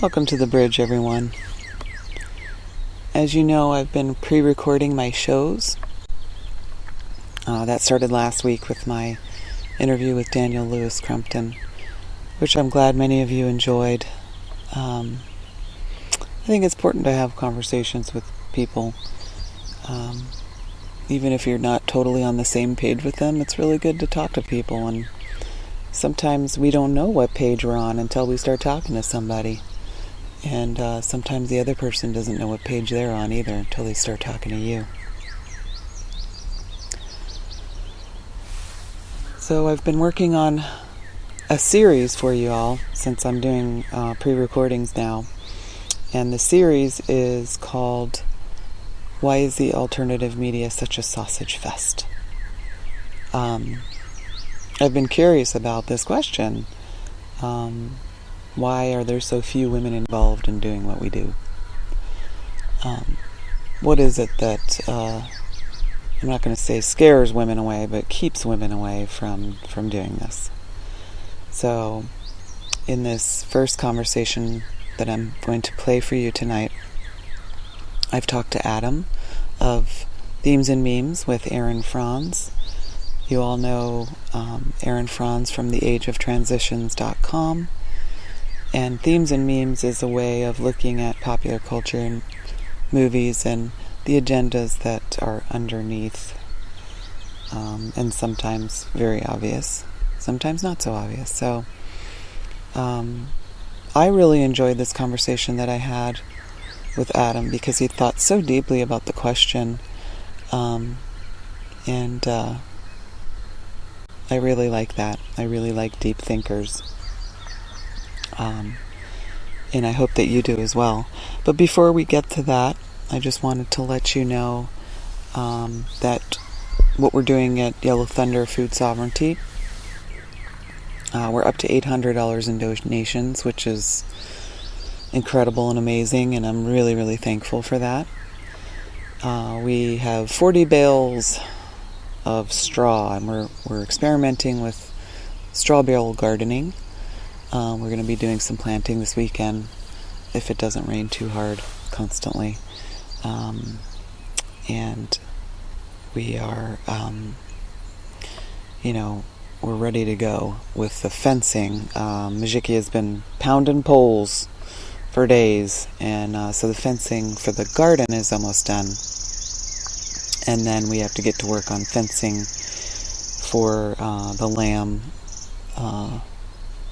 Welcome to the bridge, everyone. As you know, I've been pre-recording my shows. That started last week with my interview with Daniel Lewis Crumpton, which I'm glad many of you enjoyed. I think it's important to have conversations with people. Even if you're not totally on the same page with them, it's really good to talk to people. And sometimes we don't know what page we're on until we start talking to somebody. And sometimes the other person doesn't know what page they're on either until they start talking to you. So I've been working on a series for you all since I'm doing pre-recordings now. And the series is called Why is the Alternative Media Such a Sausage Fest? I've been curious about this question. Why are there so few women involved in doing what we do? What is it that, I'm not going to say scares women away, but keeps women away from doing this? So, in this first conversation that I'm going to play for you tonight, I've talked to Adam of Themes and Memes with Aaron Franz. You all know Aaron Franz from theageoftransitions.com. And Themes and Memes is a way of looking at popular culture and movies and the agendas that are underneath, and sometimes very obvious, sometimes not so obvious. So I really enjoyed this conversation that I had with Adam because he thought so deeply about the question, and I really like that. I really like deep thinkers. And I hope that you do as well. But before we get to that, I just wanted to let you know that what we're doing at Yellow Thunder Food Sovereignty, we're up to $800 in donations, which is incredible and amazing, and I'm really, really thankful for that. We have 40 bales of straw, and we're experimenting with straw bale gardening. We're going to be doing some planting this weekend if it doesn't rain too hard constantly. And we are, we're ready to go with the fencing. Majiki has been pounding poles for days, and so the fencing for the garden is almost done. And then we have to get to work on fencing for the lamb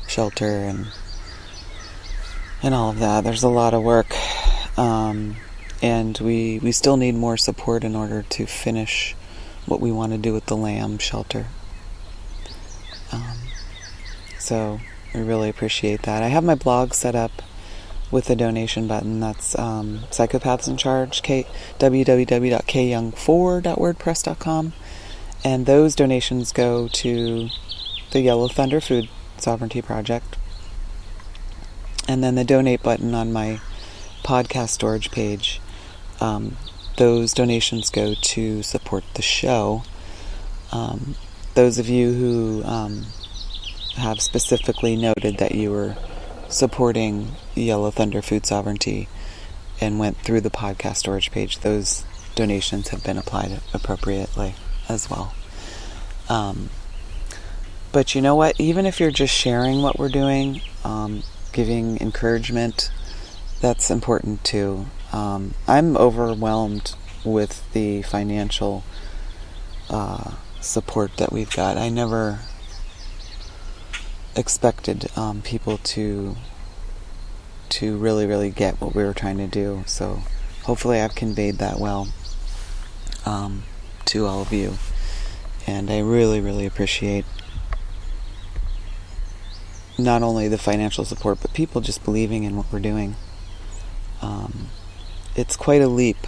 shelter and all of that. There's a lot of work, and we still need more support in order to finish what we want to do with the lamb shelter. So we really appreciate that. I have my blog set up with a donation button. That's Psychopaths in Charge, www.kyoung4.wordpress.com, and those donations go to the Yellow Thunder Food Sovereignty Project. And then the donate button on my podcast storage page, those donations go to support the show. Those of you who have specifically noted that you were supporting Yellow Thunder Food Sovereignty and went through the podcast storage page, those donations have been applied appropriately as well. But you know what? Even if you're just sharing what we're doing, giving encouragement, that's important too. I'm overwhelmed with the financial support that we've got. I never expected people to really get what we were trying to do. So hopefully I've conveyed that well to all of you. And I really appreciate not only the financial support, but people just believing in what we're doing. It's quite a leap.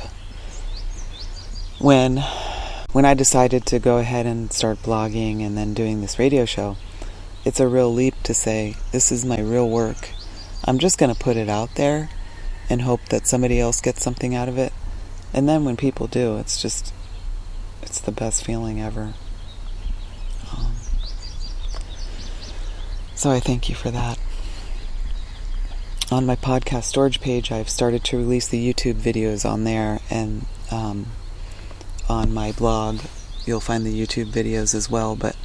When I decided to go ahead and start blogging and then doing this radio show, it's a real leap to say, this is my real work. I'm just going to put it out there and hope that somebody else gets something out of it. And then when people do, it's the best feeling ever. So I thank you for that. On my podcast storage page, I've started to release the YouTube videos on there, and on my blog, you'll find the YouTube videos as well, but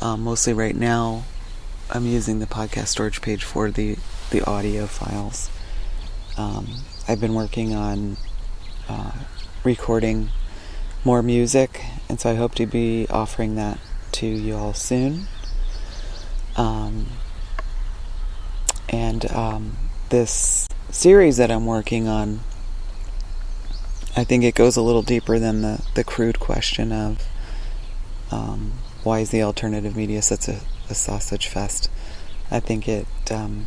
mostly right now, I'm using the podcast storage page for the audio files. I've been working on recording more music, and so I hope to be offering that to you all soon. This series that I'm working on, I think it goes a little deeper than the crude question of why is the alternative media such a sausage fest. I think it's going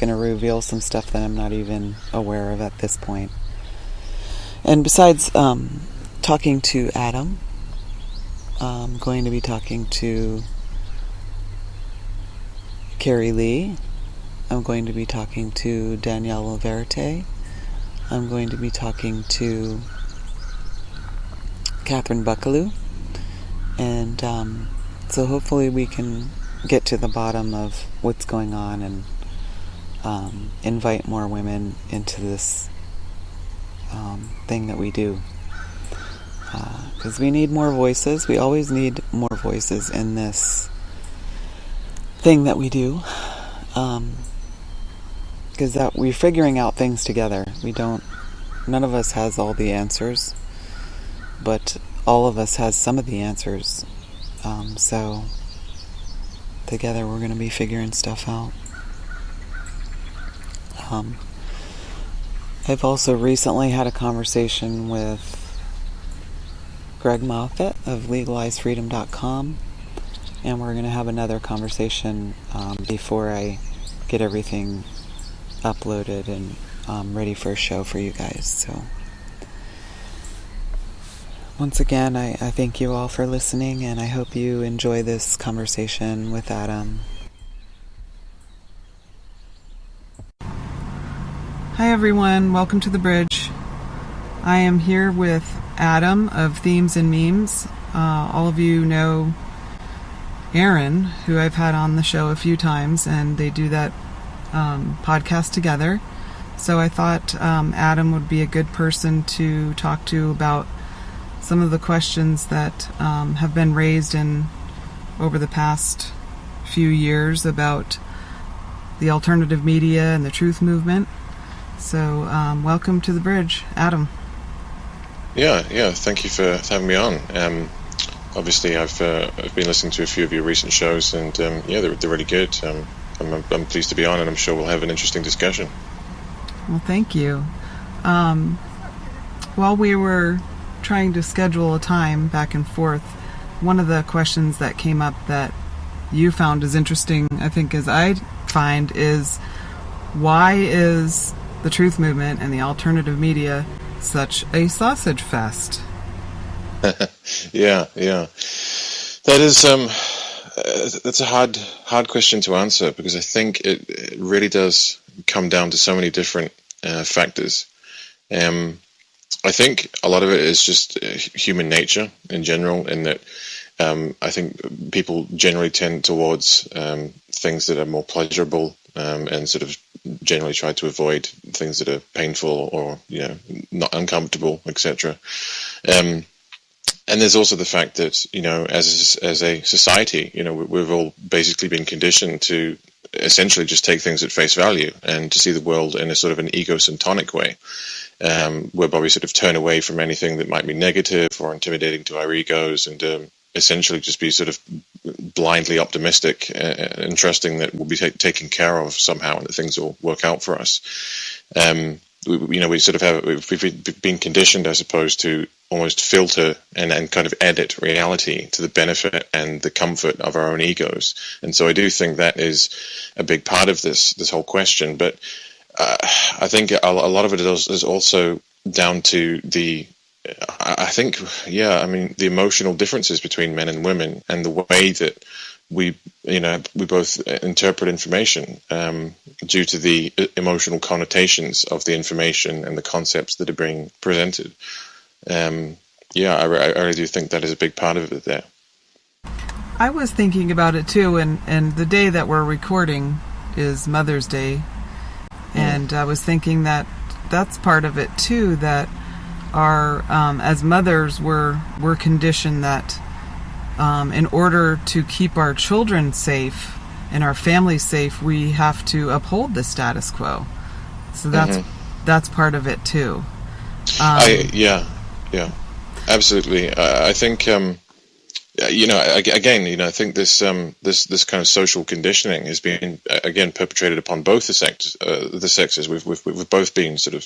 to reveal some stuff that I'm not even aware of at this point. And besides talking to Adam, I'm going to be talking to Carrie Lee. I'm going to be talking to Danielle Verte. I'm going to be talking to Catherine Buckaloo. And so hopefully we can get to the bottom of what's going on and invite more women into this thing that we do. Because we need more voices. We always need more voices in this thing that we do. Because that we're figuring out things together. None of us has all the answers, but all of us has some of the answers. So together we're going to be figuring stuff out. I've also recently had a conversation with Greg Moffat of LegalizeFreedom.com, and we're going to have another conversation before I get everything uploaded and ready for a show for you guys. So once again, I thank you all for listening, and I hope you enjoy this conversation with Adam. Hi everyone, welcome to The Bridge. I am here with Adam of Themes and Memes. All of you know Aaron, who I've had on the show a few times, and they do that podcast together. So I thought Adam would be a good person to talk to about some of the questions that have been raised over the past few years about the alternative media and the truth movement. So welcome to The Bridge, Adam. Yeah, thank you for having me on. Obviously I've been listening to a few of your recent shows, and they're really good. I'm pleased to be on, and I'm sure we'll have an interesting discussion. Well, thank you. While we were trying to schedule a time back and forth, one of the questions that came up that you found as interesting, I think, as I find, is why is the truth movement and the alternative media such a sausage fest? Yeah. That is that's a hard question to answer, because I think it really does come down to so many different factors. I think a lot of it is just human nature in general, in that I think people generally tend towards things that are more pleasurable, and sort of generally try to avoid things that are painful or not uncomfortable, etc. And there's also the fact that as a society, we've all basically been conditioned to essentially just take things at face value and to see the world in a sort of an egocentric way, whereby we sort of turn away from anything that might be negative or intimidating to our egos, and essentially just be sort of blindly optimistic and trusting that we'll be taken care of somehow and that things will work out for us. We've been conditioned, I suppose, to almost filter and kind of edit reality to the benefit and the comfort of our own egos. And so I do think that is a big part of this whole question. But I think a lot of it is also down to the emotional differences between men and women, and the way that we both interpret information due to the emotional connotations of the information and the concepts that are being presented. I really do think that is a big part of it there. I was thinking about it too, and the day that we're recording is Mother's Day, and I was thinking that that's part of it too, that our as mothers we're conditioned that in order to keep our children safe and our family safe, we have to uphold the status quo. So that's part of it too. Absolutely. I think I think this kind of social conditioning has been again perpetrated upon both the sexes. We've both been sort of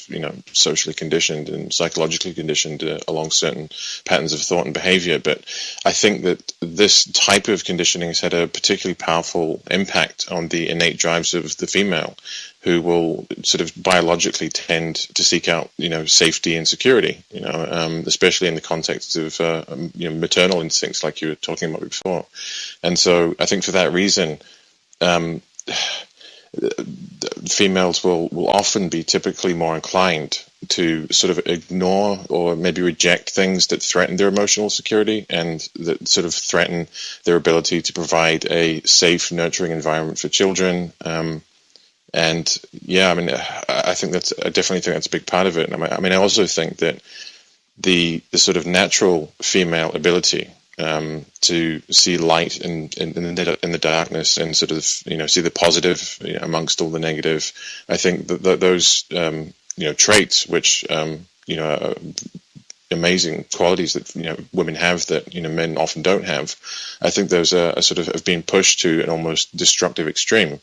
socially conditioned and psychologically conditioned along certain patterns of thought and behavior. But I think that this type of conditioning has had a particularly powerful impact on the innate drives of the female, who will sort of biologically tend to seek out, safety and security, especially in the context of, maternal instincts like you were talking about before. And so I think for that reason, females will often be typically more inclined to sort of ignore or maybe reject things that threaten their emotional security and that sort of threaten their ability to provide a safe, nurturing environment for children. I definitely think that's a big part of it. I also think that the sort of natural female ability to see light in the darkness and sort of see the positive amongst all the negative, I think that those traits which are amazing qualities that women have that men often don't have, I think those are sort of have been pushed to an almost destructive extreme,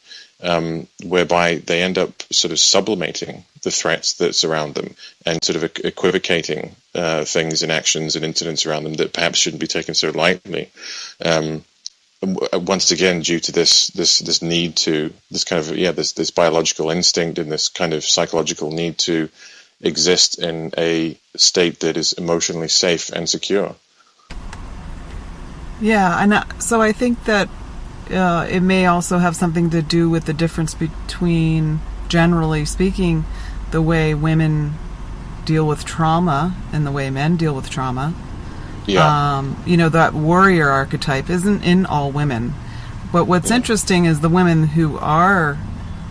whereby they end up sort of sublimating the threats that surround them and sort of equivocating things and actions and incidents around them that perhaps shouldn't be taken so lightly. Once again, due to this need to this biological instinct and this kind of psychological need to exist in a state that is emotionally safe and secure. Yeah, and so I think that it may also have something to do with the difference between, generally speaking, the way women deal with trauma and the way men deal with trauma. Yeah. That warrior archetype isn't in all women. But what's interesting is the women who are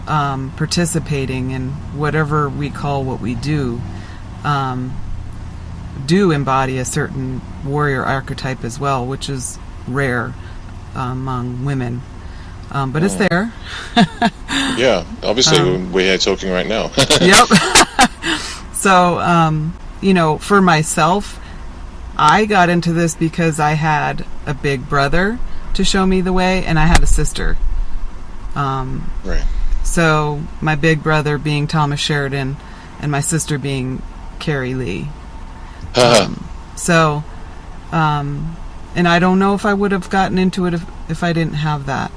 participating in whatever we call what we do embody a certain warrior archetype as well, which is rare among women. But it's there. Yeah, obviously we're here talking right now. Yep. So, for myself, I got into this because I had a big brother to show me the way, and I had a sister. Right. So my big brother being Thomas Sheridan and my sister being Carrie Lee. And I don't know if I would have gotten into it if I didn't have that,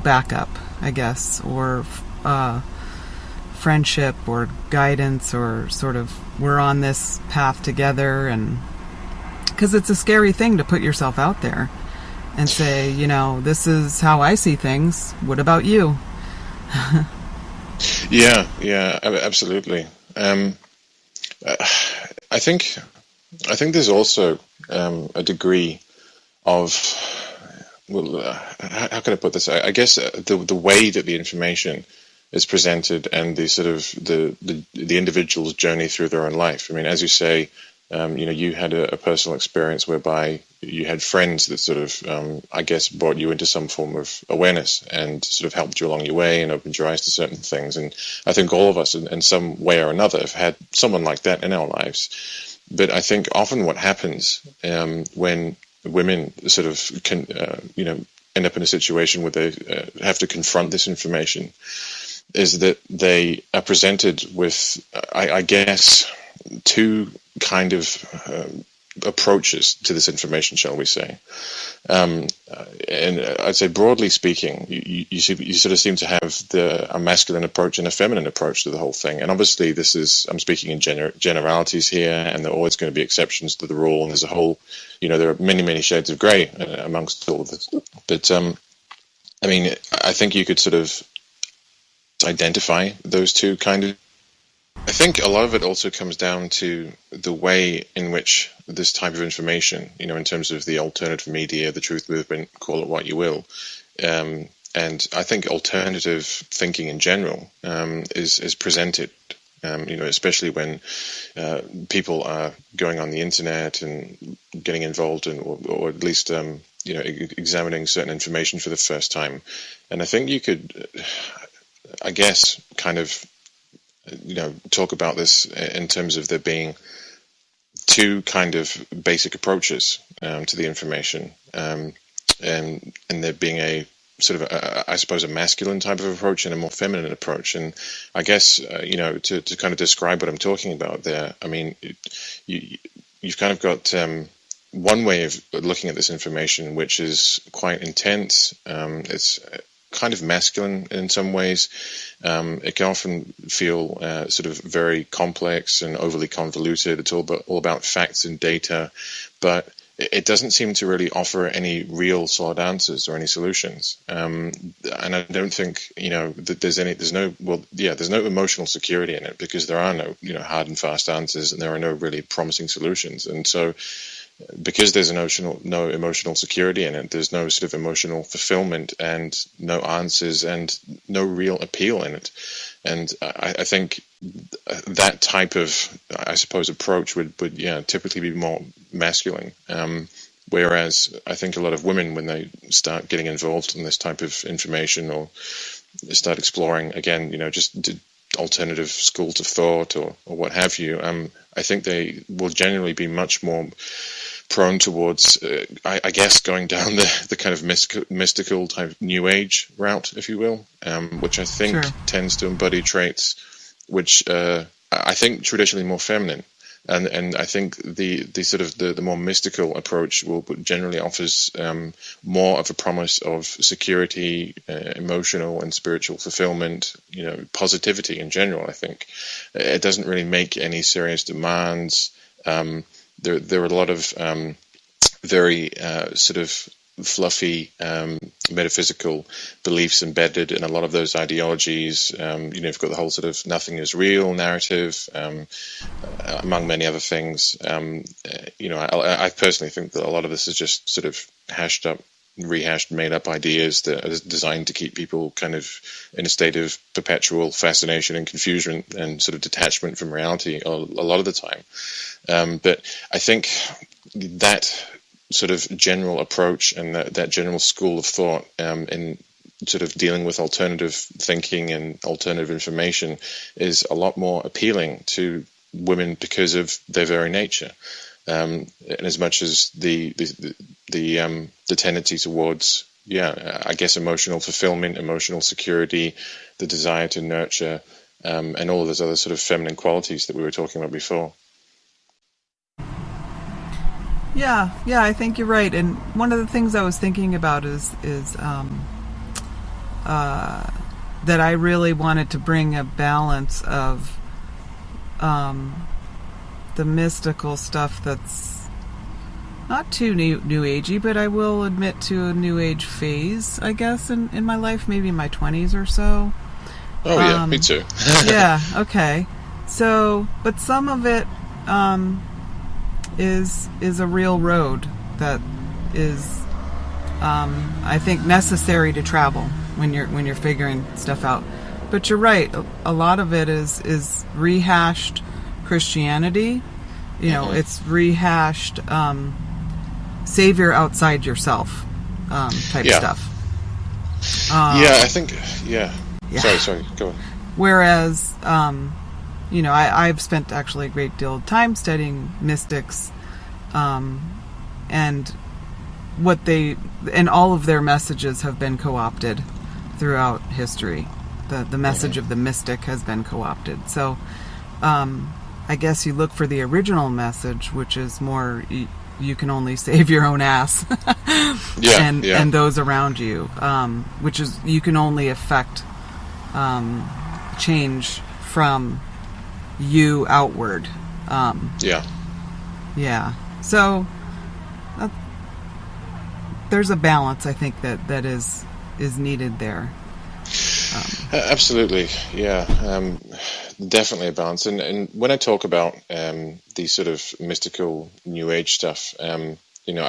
backup, I guess, or friendship or guidance, or sort of we're on this path together. And because it's a scary thing to put yourself out there and say, this is how I see things. What about you? Yeah, absolutely. I think there's also a degree of, how can I put this? I guess the way that the information is presented and the sort of the individual's journey through their own life. I mean, as you say, you had a personal experience whereby you had friends that sort of, I guess, brought you into some form of awareness and sort of helped you along your way and opened your eyes to certain things. And I think all of us, in some way or another, have had someone like that in our lives. But I think often what happens when women sort of can, end up in a situation where they have to confront this information is that they are presented with, I guess, two kind of approaches to this information, shall we say. And I'd say, broadly speaking, you sort of seem to have a masculine approach and a feminine approach to the whole thing. And obviously, I'm speaking in generalities here, and there are always going to be exceptions to the rule. And there's a whole, there are many, many shades of grey amongst all of this. But I mean, I think you could sort of identify those two kind of. I think a lot of it also comes down to the way in which this type of information, in terms of the alternative media, the truth movement, call it what you will, and I think alternative thinking in general is presented, especially when people are going on the internet and getting involved in, or at least, examining certain information for the first time. And I think you could, I guess, kind of, talk about this in terms of there being two kind of basic approaches to the information, and there being a sort of, I suppose, a masculine type of approach and a more feminine approach. And I guess, to kind of describe what I'm talking about there, I mean, you've kind of got one way of looking at this information, which is quite intense. It's kind of masculine in some ways. It can often feel sort of very complex and overly convoluted. It's all about facts and data, but it doesn't seem to really offer any real solid answers or any solutions. And I don't think, that there's no emotional security in it, because there are no, hard and fast answers, and there are no really promising solutions. And so, because there's no emotional security in it, there's no sort of emotional fulfillment and no answers and no real appeal in it. And I think that type of, I suppose, approach would typically be more masculine. Whereas I think a lot of women, when they start getting involved in this type of information or start exploring, again, just alternative schools of thought or what have you, I think they will generally be much more prone towards, I guess, going down the kind of mystical type New Age route, if you will, which I think tends to embody traits which I think traditionally more feminine. And I think the sort of the more mystical approach will generally offers more of a promise of security, emotional and spiritual fulfillment, positivity in general. I think it doesn't really make any serious demands. There are a lot of very sort of fluffy metaphysical beliefs embedded in a lot of those ideologies. You've got the whole sort of nothing is real narrative, among many other things. I personally think that a lot of this is just sort of rehashed, made up ideas that are designed to keep people kind of in a state of perpetual fascination and confusion and sort of detachment from reality a lot of the time. But I think that sort of general approach and that general school of thought in sort of dealing with alternative thinking and alternative information is a lot more appealing to women because of their very nature. And as much as the tendency towards, I guess, emotional fulfillment, emotional security, the desire to nurture, and all of those other sort of feminine qualities that we were talking about before. Yeah, I think you're right. And one of the things I was thinking about is that I really wanted to bring a balance of the mystical stuff that's not too new agey, but I will admit to a new age phase, I guess, in my life, maybe in my 20s or so. Oh yeah, me too. Yeah, okay. So, but some of it is a real road that is, I think, necessary to travel when you're figuring stuff out. But you're right. A lot of it is rehashed Christianity. It's rehashed savior outside yourself type stuff. I think, yeah. Yeah. Sorry, go on. Whereas, I've spent actually a great deal of time studying mystics, and all of their messages have been co-opted throughout history. The message of the mystic has been co-opted. So, I guess you look for the original message, which is more, you can only save your own ass and those around you, which is, you can only affect change from you outward. So there's a balance, I think, that is needed there. Absolutely, definitely a balance. And when I talk about these sort of mystical New Age stuff, I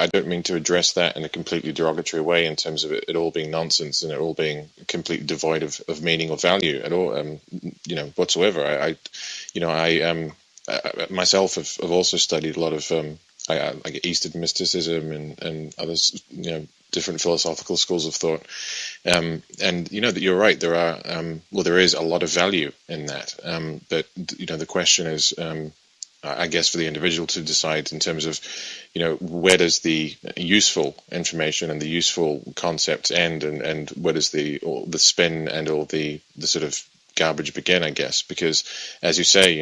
don't mean to address that in a completely derogatory way in terms of it all being nonsense and it all being completely devoid of meaning or value at all, whatsoever. I myself have also studied a lot of like Eastern mysticism and others, different philosophical schools of thought. And that you're right, there are, there is a lot of value in that. But, the question is, I guess for the individual to decide in terms of, where does the useful information and the useful concepts end, and where does the spin and all the sort of garbage begin, I guess, because as you say,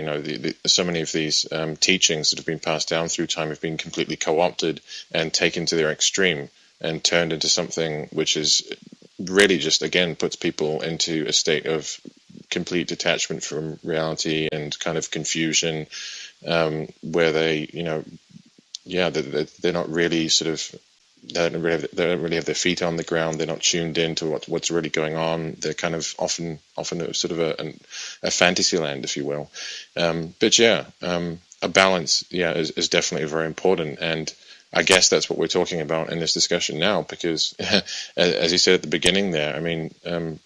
so many of these teachings that have been passed down through time have been completely co-opted and taken to their extreme and turned into something which is really just, again, puts people into a state of complete detachment from reality and kind of confusion, where they, they're not really sort of, they don't really have their feet on the ground. They're not tuned into what's really going on. They're kind of often sort of a fantasy land, if you will. A balance, is definitely very important. And I guess that's what we're talking about in this discussion now, because as you said at the beginning there, I mean, the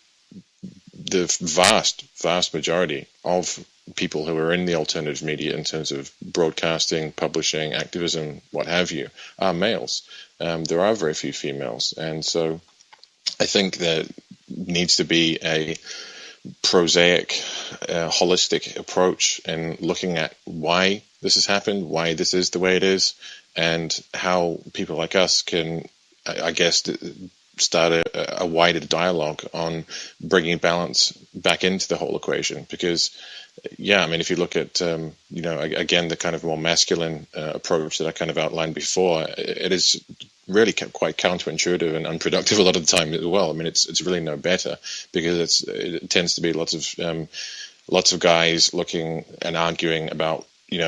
vast majority of people who are in the alternative media in terms of broadcasting, publishing, activism, what have you, are males. There are very few females. And so I think there needs to be a prosaic, holistic approach in looking at why this has happened, why this is the way it is, and how people like us can, I guess, start a wider dialogue on bringing balance back into the whole equation. Because, if you look at, again, the kind of more masculine approach that I kind of outlined before, it is really quite counterintuitive and unproductive a lot of the time as well. I mean, it's really no better, because it tends to be lots of guys looking and arguing about,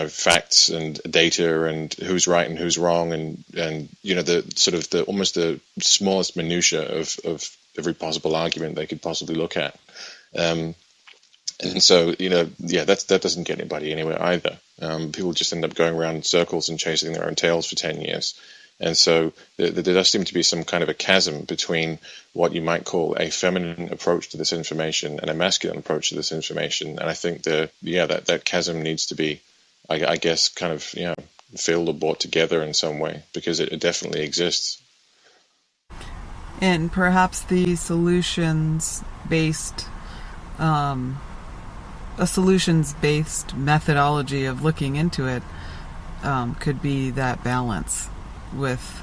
facts and data and who's right and who's wrong, and the sort of almost the smallest minutia of every possible argument they could possibly look at. And so, that doesn't get anybody anywhere either. People just end up going around in circles and chasing their own tails for 10 years. And so there does seem to be some kind of a chasm between what you might call a feminine approach to this information and a masculine approach to this information. And I think that chasm needs to be, I guess, kind of, filled or brought together in some way, because it definitely exists. And perhaps the solutions-based methodology of looking into it could be that balance, with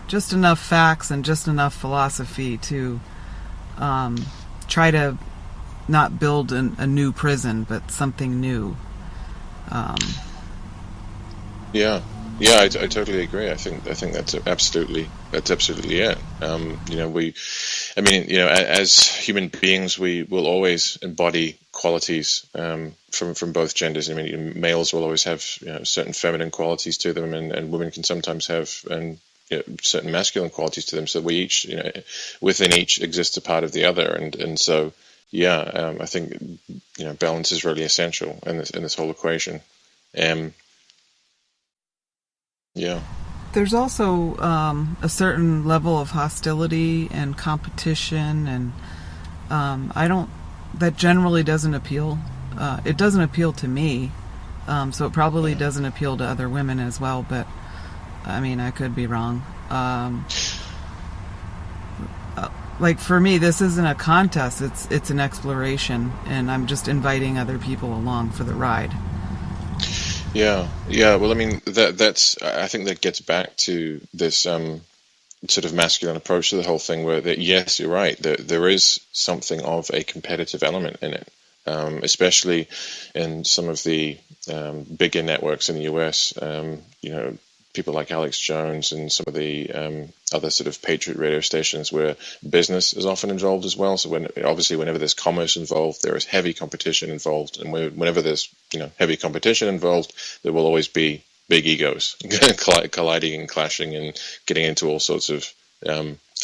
just enough facts and just enough philosophy to try to not build a new prison, but something new. I totally agree. I think that's absolutely it. As human beings, we will always embody qualities from both genders. I mean, males will always have certain feminine qualities to them, and women can sometimes have certain masculine qualities to them. So we each, within each exists a part of the other, and so I think balance is really essential in this whole equation. There's also a certain level of hostility and competition, and that generally doesn't appeal. It doesn't appeal to me, so it probably doesn't appeal to other women as well. But I mean, I could be wrong. Like for me, this isn't a contest. It's an exploration, and I'm just inviting other people along for the ride. Yeah, yeah. Well, I mean, that's. I think that gets back to this sort of masculine approach to the whole thing, where that yes, you're right. There is something of a competitive element in it, especially in some of the bigger networks in the US. You know, people like Alex Jones and some of the other sort of patriot radio stations where business is often involved as well. So whenever there's commerce involved, there is heavy competition involved, and whenever there's heavy competition involved, there will always be big egos colliding and clashing and getting into all sorts of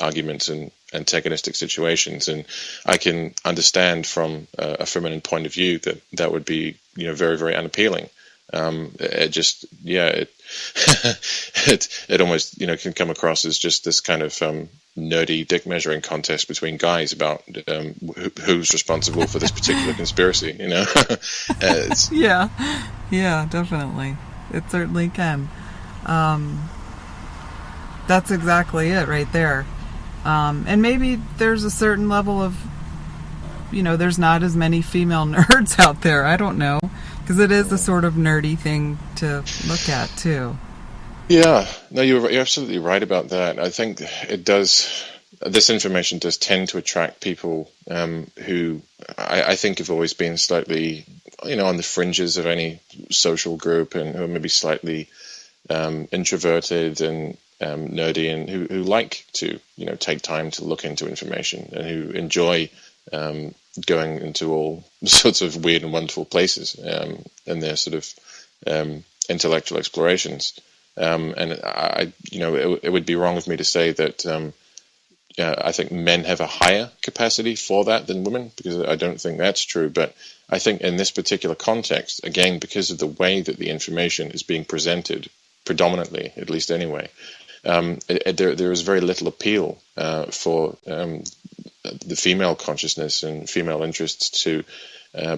arguments and antagonistic situations. And I can understand from a feminine point of view that would be very, very unappealing. It just it almost can come across as just this kind of nerdy dick measuring contest between guys about who's responsible for this particular conspiracy. Yeah, definitely. It certainly can. That's exactly it right there. And maybe there's a certain level of, there's not as many female nerds out there. I don't know. Because it is a sort of nerdy thing to look at, too. Yeah. No, you're absolutely right about that. I think it does. This information does tend to attract people who I think have always been slightly, on the fringes of any social group, and who are maybe slightly introverted and nerdy, and who like to, take time to look into information, and who enjoy going into all sorts of weird and wonderful places in their sort of intellectual explorations. And it would be wrong of me to say that I think men have a higher capacity for that than women, because I don't think that's true. But I think in this particular context, again, because of the way that the information is being presented, predominantly, at least anyway, there is very little appeal for the female consciousness and female interests to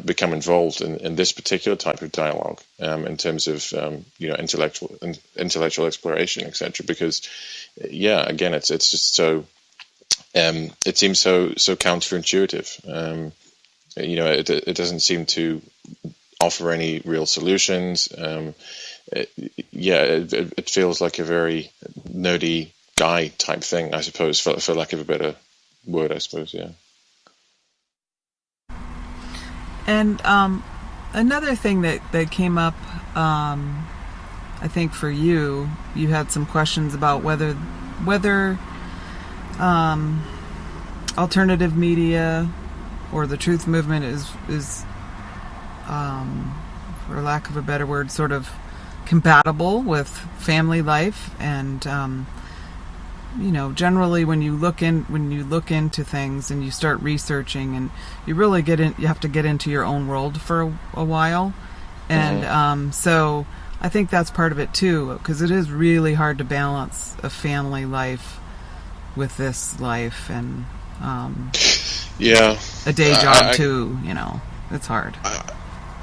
become involved in this particular type of dialogue in terms of intellectual exploration, etc. Because again, it's just so it seems so counterintuitive. It doesn't seem to offer any real solutions. It feels like a very nerdy guy type thing, I suppose, for lack of a better word, I suppose. Yeah. And another thing that came up, I think for you had some questions about whether alternative media or the truth movement is for lack of a better word, sort of compatible with family life. And generally when you look into things and you start researching, and you really you have to get into your own world for a while. And so I think that's part of it too, because it is really hard to balance a family life with this life, and a day job too. It's hard.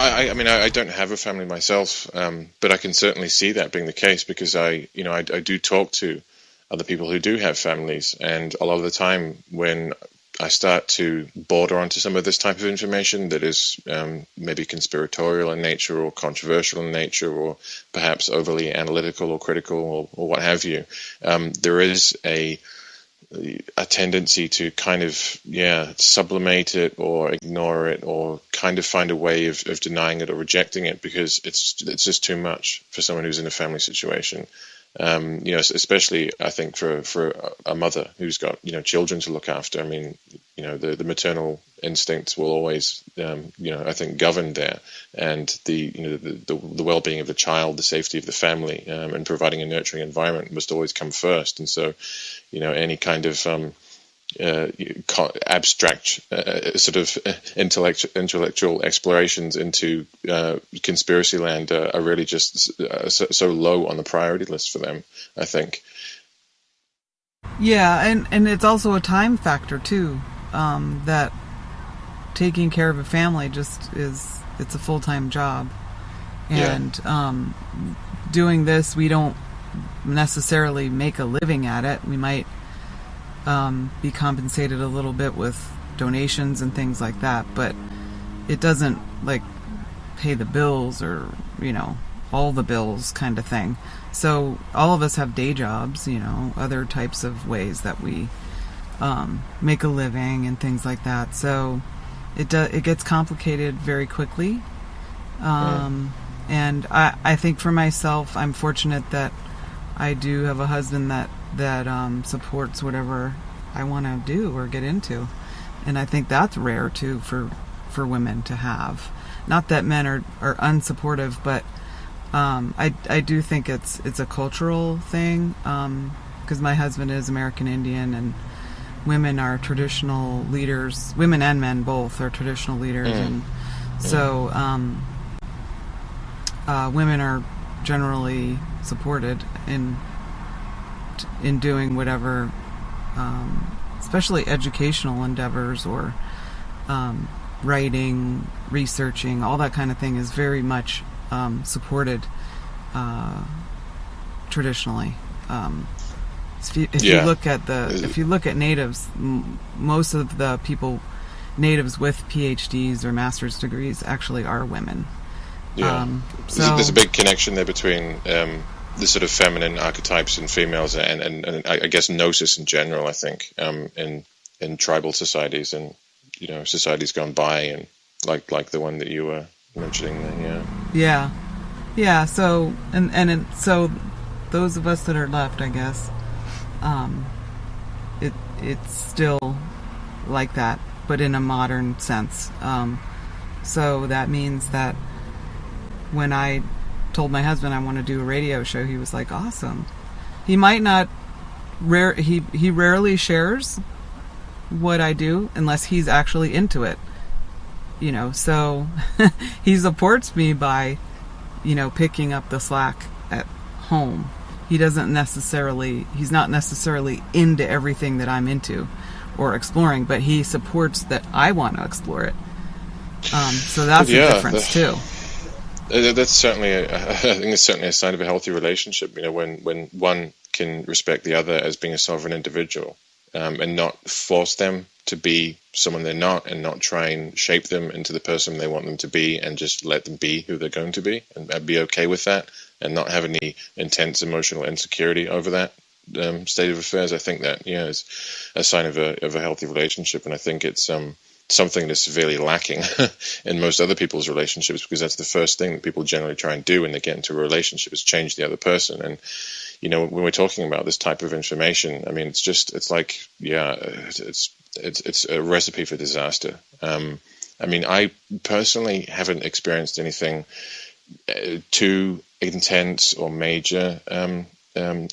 I mean, I don't have a family myself, but I can certainly see that being the case, because I do talk to other people who do have families, and a lot of the time when I start to border onto some of this type of information that is maybe conspiratorial in nature, or controversial in nature, or perhaps overly analytical or critical, or what have you, there is a tendency to kind of sublimate it or ignore it, or kind of find a way of denying it or rejecting it, because it's just too much for someone who's in a family situation. Especially I think for a mother who's got children to look after. I mean, the maternal instincts will always I think govern there, and the well-being of the child, the safety of the family, and providing a nurturing environment must always come first. And so any kind of abstract sort of intellectual explorations into conspiracy land are really just so low on the priority list for them, I think. Yeah, and it's also a time factor too, that taking care of a family just it's a full-time job, and doing this, we don't necessarily make a living at it. We might be compensated a little bit with donations and things like that, but it doesn't like pay the bills or, all the bills kind of thing. So all of us have day jobs, other types of ways that we make a living and things like that. So it gets complicated very quickly. And I think for myself, I'm fortunate that I do have a husband that supports whatever I want to do or get into. And I think that's rare too for women to have. Not that men are unsupportive, but I do think it's a cultural thing, because my husband is American Indian, and women are traditional leaders. Women and men both are traditional leaders, and so women are generally supported in doing whatever, especially educational endeavors or writing, researching, all that kind of thing is very much supported traditionally. If you look at natives, most of the natives with PhDs or master's degrees actually are women. Yeah. So there's a big connection there between the sort of feminine archetypes in females and I guess gnosis in general, I think, in tribal societies and, societies gone by, and like the one that you were mentioning there, Yeah. So, so those of us that are left, I guess, it's still like that, but in a modern sense. So that means that when I told my husband I want to do a radio show, he was like, awesome. He might not, he rarely shares what I do unless he's actually into it, so he supports me by, picking up the slack at home. He's not necessarily into everything that I'm into or exploring, but he supports that I want to explore it. So that's a difference too. That's certainly, I think it's certainly a sign of a healthy relationship, when one can respect the other as being a sovereign individual, and not force them to be someone they're not, and not try and shape them into the person they want them to be, and just let them be who they're going to be, and be okay with that, and not have any intense emotional insecurity over that state of affairs. I think that is a sign of a healthy relationship, and I think it's something that's severely lacking in most other people's relationships, because that's the first thing that people generally try and do when they get into a relationship, is change the other person. And when we're talking about this type of information, I mean, it's a recipe for disaster. I mean, I personally haven't experienced anything too intense or major in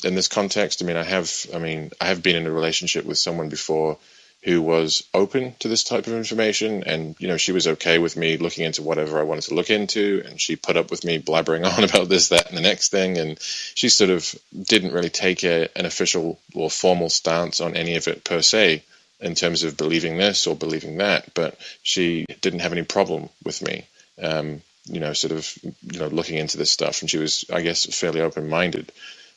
this context. I have been in a relationship with someone before who was open to this type of information, and she was okay with me looking into whatever I wanted to look into, and she put up with me blabbering on about this, that, and the next thing, and she sort of didn't really take an official or formal stance on any of it per se, in terms of believing this or believing that, but she didn't have any problem with me, looking into this stuff, and she was, I guess, fairly open-minded.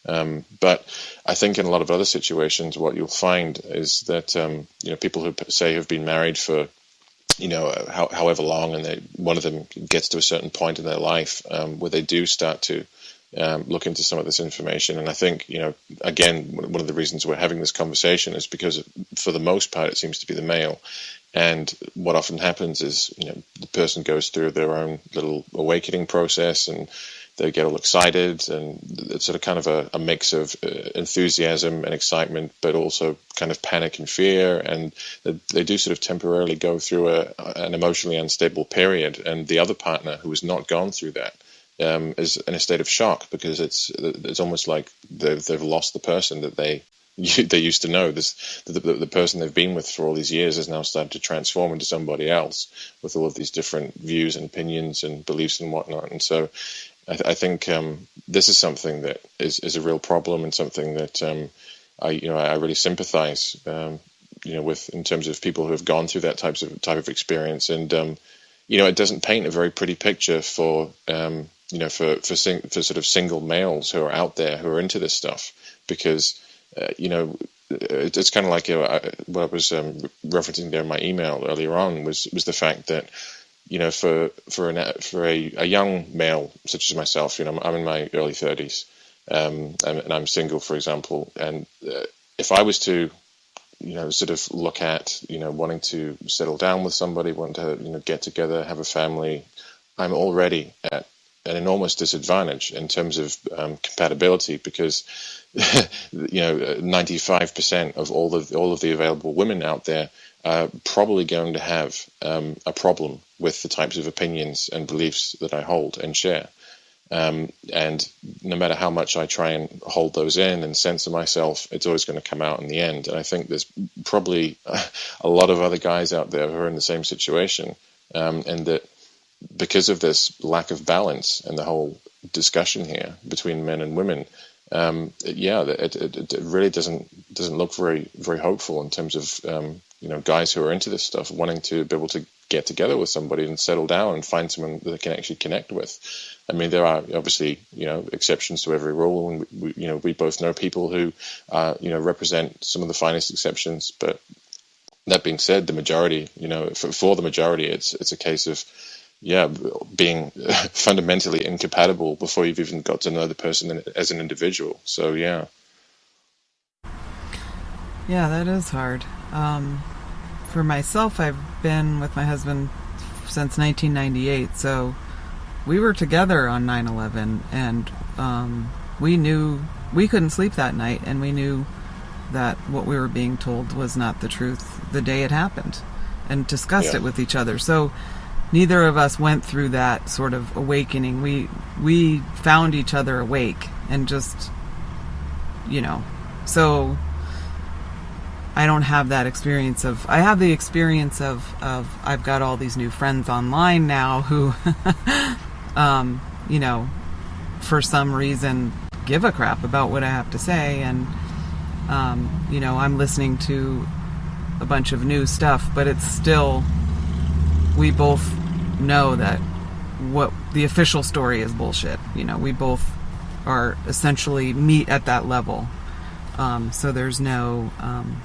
But I think in a lot of other situations, what you'll find is that, people who say have been married for, however long, and one of them gets to a certain point in their life where they do start to look into some of this information. And I think, again, one of the reasons we're having this conversation is because for the most part, it seems to be the male. And what often happens is, the person goes through their own little awakening process, and they get all excited, and it's sort of kind of a mix of enthusiasm and excitement, but also kind of panic and fear. And they do sort of temporarily go through an emotionally unstable period. And the other partner, who has not gone through that, is in a state of shock, because it's almost like they've lost the person that they used to know. The person they've been with for all these years has now started to transform into somebody else with all of these different views and opinions and beliefs and whatnot. And so I think this is something that is a real problem, and something that I really sympathize with, in terms of people who have gone through that type of experience. And it doesn't paint a very pretty picture for for sort of single males who are out there who are into this stuff, because it's kind of like what I was referencing there in my email earlier on was the fact that for a young male such as myself, I'm in my early 30s, and I'm single, for example, and if I was to sort of look at wanting to settle down with somebody, wanting to get together, have a family, I'm already at an enormous disadvantage in terms of compatibility, because 95% of all of the available women out there are probably going to have a problem with the types of opinions and beliefs that I hold and share. And no matter how much I try and hold those in and censor myself, it's always going to come out in the end. And I think there's probably a lot of other guys out there who are in the same situation, and that because of this lack of balance and the whole discussion here between men and women, it really doesn't look very, very hopeful in terms of guys who are into this stuff wanting to be able to get together with somebody and settle down and find someone that they can actually connect with. I mean, there are obviously exceptions to every rule, and we both know people who represent some of the finest exceptions. But that being said, the majority, for the majority, it's a case of being fundamentally incompatible before you've even got to know the person as an individual. So yeah, that is hard. For myself, I've been with my husband since 1998, so we were together on 9/11, and we knew we couldn't sleep that night, and we knew that what we were being told was not the truth the day it happened, and discussed it with each other. So neither of us went through that sort of awakening. We found each other awake, and just so I don't have that experience I have the experience of I've got all these new friends online now who for some reason give a crap about what I have to say, and I'm listening to a bunch of new stuff, but it's still, we both know that what the official story is bullshit. We both are essentially meet at that level. So there's no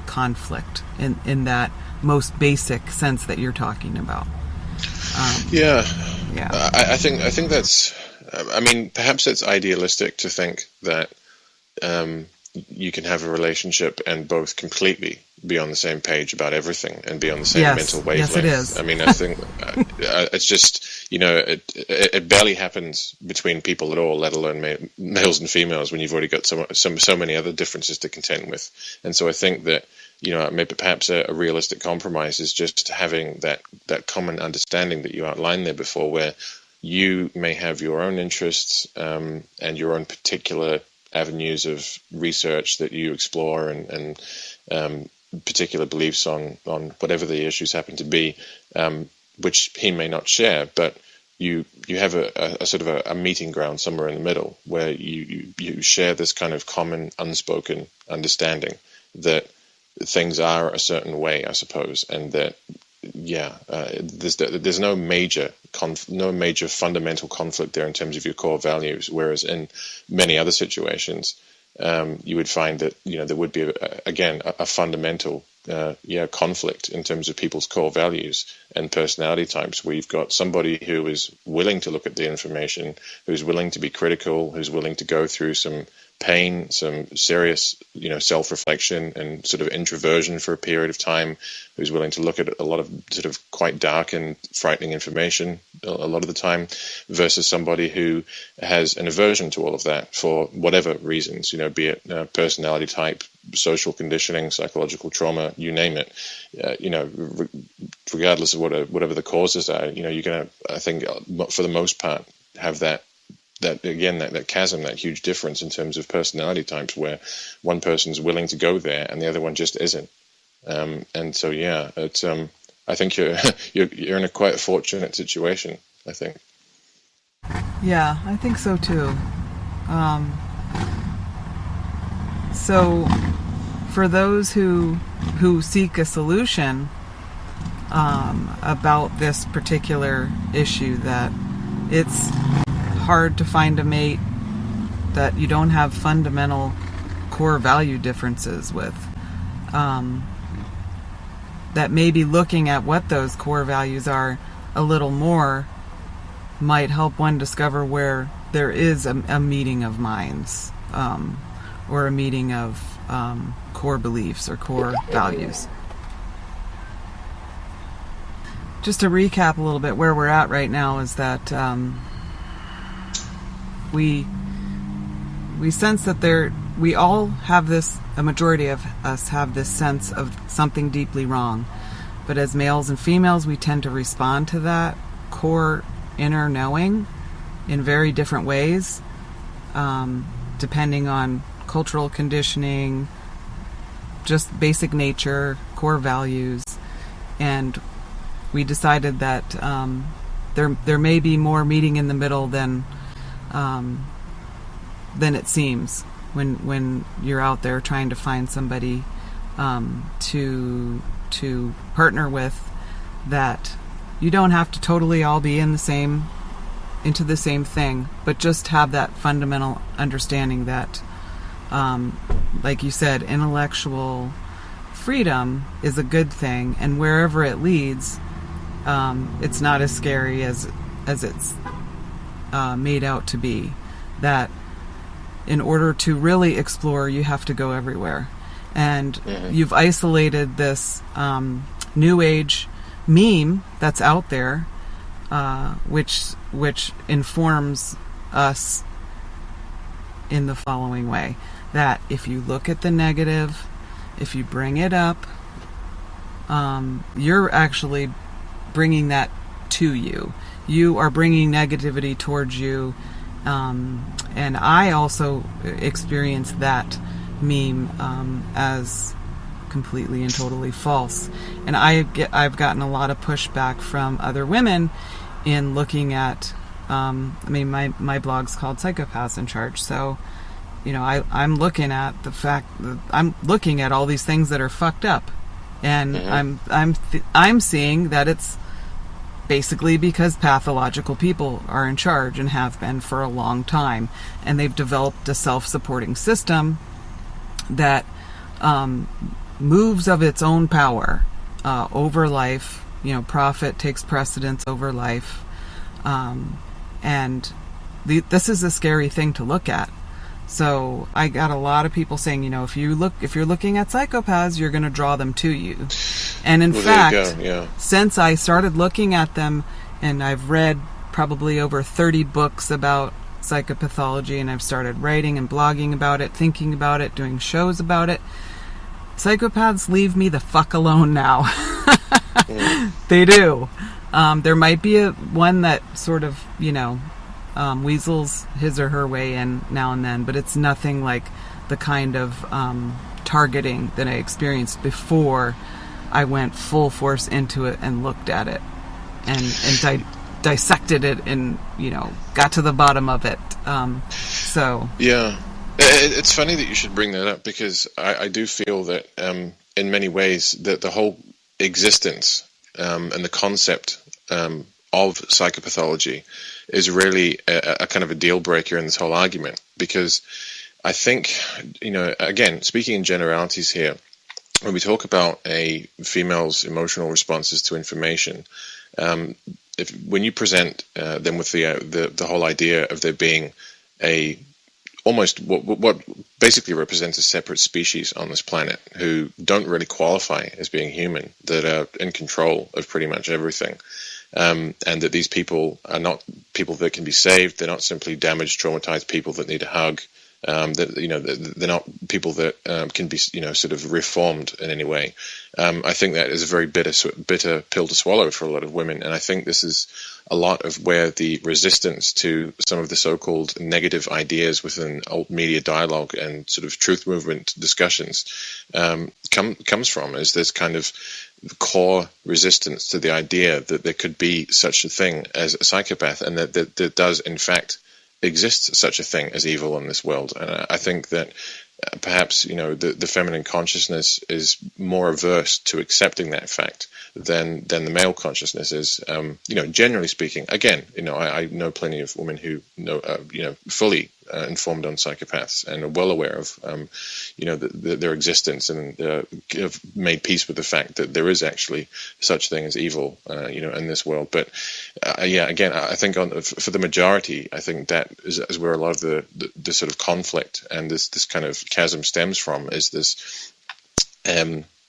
conflict in that most basic sense that you're talking about. I think that's, I mean, perhaps it's idealistic to think that you can have a relationship and both completely be on the same page about everything and be on the same mental wavelength. Yes, it is. I mean, I think it's just, it barely happens between people at all, let alone males and females, when you've already got so many other differences to contend with. And so I think that, maybe perhaps a realistic compromise is just having that common understanding that you outlined there before, where you may have your own interests and your own particular avenues of research that you explore, and particular beliefs on whatever the issues happen to be, which he may not share, but you have a sort of a meeting ground somewhere in the middle, where you share this kind of common unspoken understanding that things are a certain way, I suppose, and that there's no major fundamental conflict there in terms of your core values, whereas in many other situations you would find that there would be a fundamental conflict in terms of people's core values and personality types, where you've got somebody who is willing to look at the information, who's willing to be critical, who's willing to go through some pain, some serious self-reflection and sort of introversion for a period of time, who's willing to look at a lot of sort of quite dark and frightening information a lot of the time, versus somebody who has an aversion to all of that for whatever reasons, be it personality type, social conditioning, psychological trauma, you name it, regardless of whatever the causes are, you're going to, I think, for the most part, have that chasm, that huge difference in terms of personality types, where one person's willing to go there and the other one just isn't. And so, it's, I think you're in a quite fortunate situation, I think. Yeah, I think so too. So for those who seek a solution about this particular issue, that it's hard to find a mate that you don't have fundamental core value differences with. That maybe looking at what those core values are a little more might help one discover where there is a meeting of minds, or a meeting of core beliefs or core values. Just to recap a little bit, where we're at right now is that we sense that we all have this, a majority of us have this sense of something deeply wrong. But as males and females, we tend to respond to that core inner knowing in very different ways, depending on cultural conditioning, just basic nature, core values. And we decided that there may be more meeting in the middle than it seems when you're out there trying to find somebody to partner with, that you don't have to totally all be into the same thing, but just have that fundamental understanding that, like you said, intellectual freedom is a good thing, and wherever it leads, it's not as scary as it's made out to be. That in order to really explore, you have to go everywhere. And you've isolated this new age meme that's out there, which informs us in the following way: that if you look at the negative, if you bring it up, you're actually bringing that to you. You are bringing negativity towards you. And I also experienced that meme as completely and totally false. And I've gotten a lot of pushback from other women in looking at, my blog's called Psychopaths in Charge. So, I'm looking at the fact that I'm looking at all these things that are fucked up, and I'm seeing that it's basically because pathological people are in charge and have been for a long time, and they've developed a self-supporting system that moves of its own power over life. Profit takes precedence over life, and this is a scary thing to look at. So I got a lot of people saying, if you're looking at psychopaths, you're going to draw them to you. And in fact, since I started looking at them, and I've read probably over 30 books about psychopathology, and I've started writing and blogging about it, thinking about it, doing shows about it, psychopaths leave me the fuck alone now. They do. There might be one that sort of, weasels his or her way in now and then, but it's nothing like the kind of targeting that I experienced before I went full force into it and looked at it and dissected it and got to the bottom of it. Yeah, it's funny that you should bring that up, because I do feel that in many ways that the whole existence and the concept of psychopathology is really a kind of a deal breaker in this whole argument, because I think, again, speaking in generalities here, when we talk about a female's emotional responses to information, when you present them with the whole idea of there being a almost what basically represents a separate species on this planet who don't really qualify as being human, that are in control of pretty much everything. And that these people are not people that can be saved. They're not simply damaged, traumatized people that need a hug. They're not people that can be, sort of reformed in any way. I think that is a very bitter pill to swallow for a lot of women. And I think this is a lot of where the resistance to some of the so-called negative ideas within old media dialogue and sort of truth movement discussions comes from, is this kind of core resistance to the idea that there could be such a thing as a psychopath, and that there does in fact exist such a thing as evil in this world. And I think that perhaps, the feminine consciousness is more averse to accepting that fact than the male consciousness is. Generally speaking, again, I know plenty of women who know, fully informed on psychopaths and are well aware of, their existence, and have made peace with the fact that there is actually such thing as evil, in this world. But again, I think for the majority, I think that is where a lot of the sort of conflict and this kind of chasm stems from, is this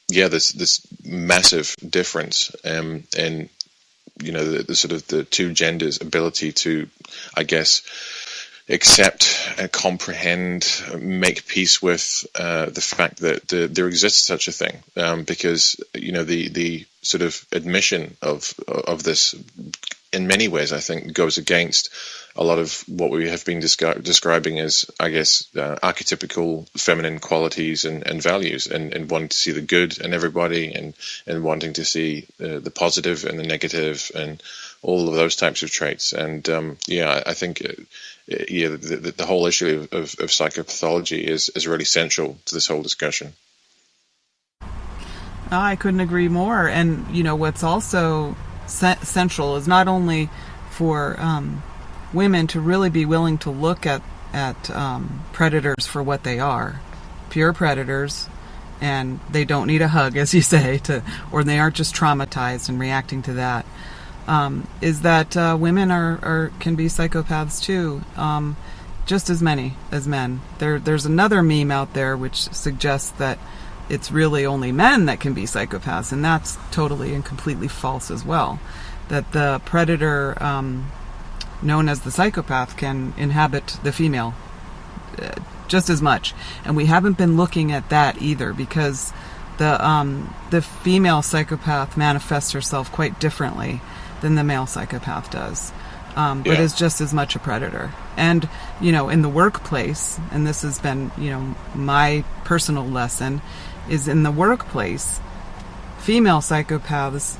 this massive difference in the sort of the two genders' ability to, I guess, accept and comprehend, make peace with the fact that there exists such a thing, because the sort of admission of this in many ways, I think, goes against a lot of what we have been describing as, I guess, archetypical feminine qualities and values, and wanting to see the good in everybody, and wanting to see the positive and the negative and all of those types of traits. And I think the whole issue of psychopathology is really central to this whole discussion. I couldn't agree more. And what's also central is not only for women to really be willing to look at predators for what they are, pure predators, and they don't need a hug, as you say, or they aren't just traumatized and reacting to that. Is that women can be psychopaths too, just as many as men. There's another meme out there which suggests that it's really only men that can be psychopaths, and that's totally and completely false as well. That the predator, known as the psychopath, can inhabit the female just as much, and we haven't been looking at that either, because the female psychopath manifests herself quite differently than the male psychopath does, but is just as much a predator. And in the workplace, and this has been my personal lesson, is in the workplace, female psychopaths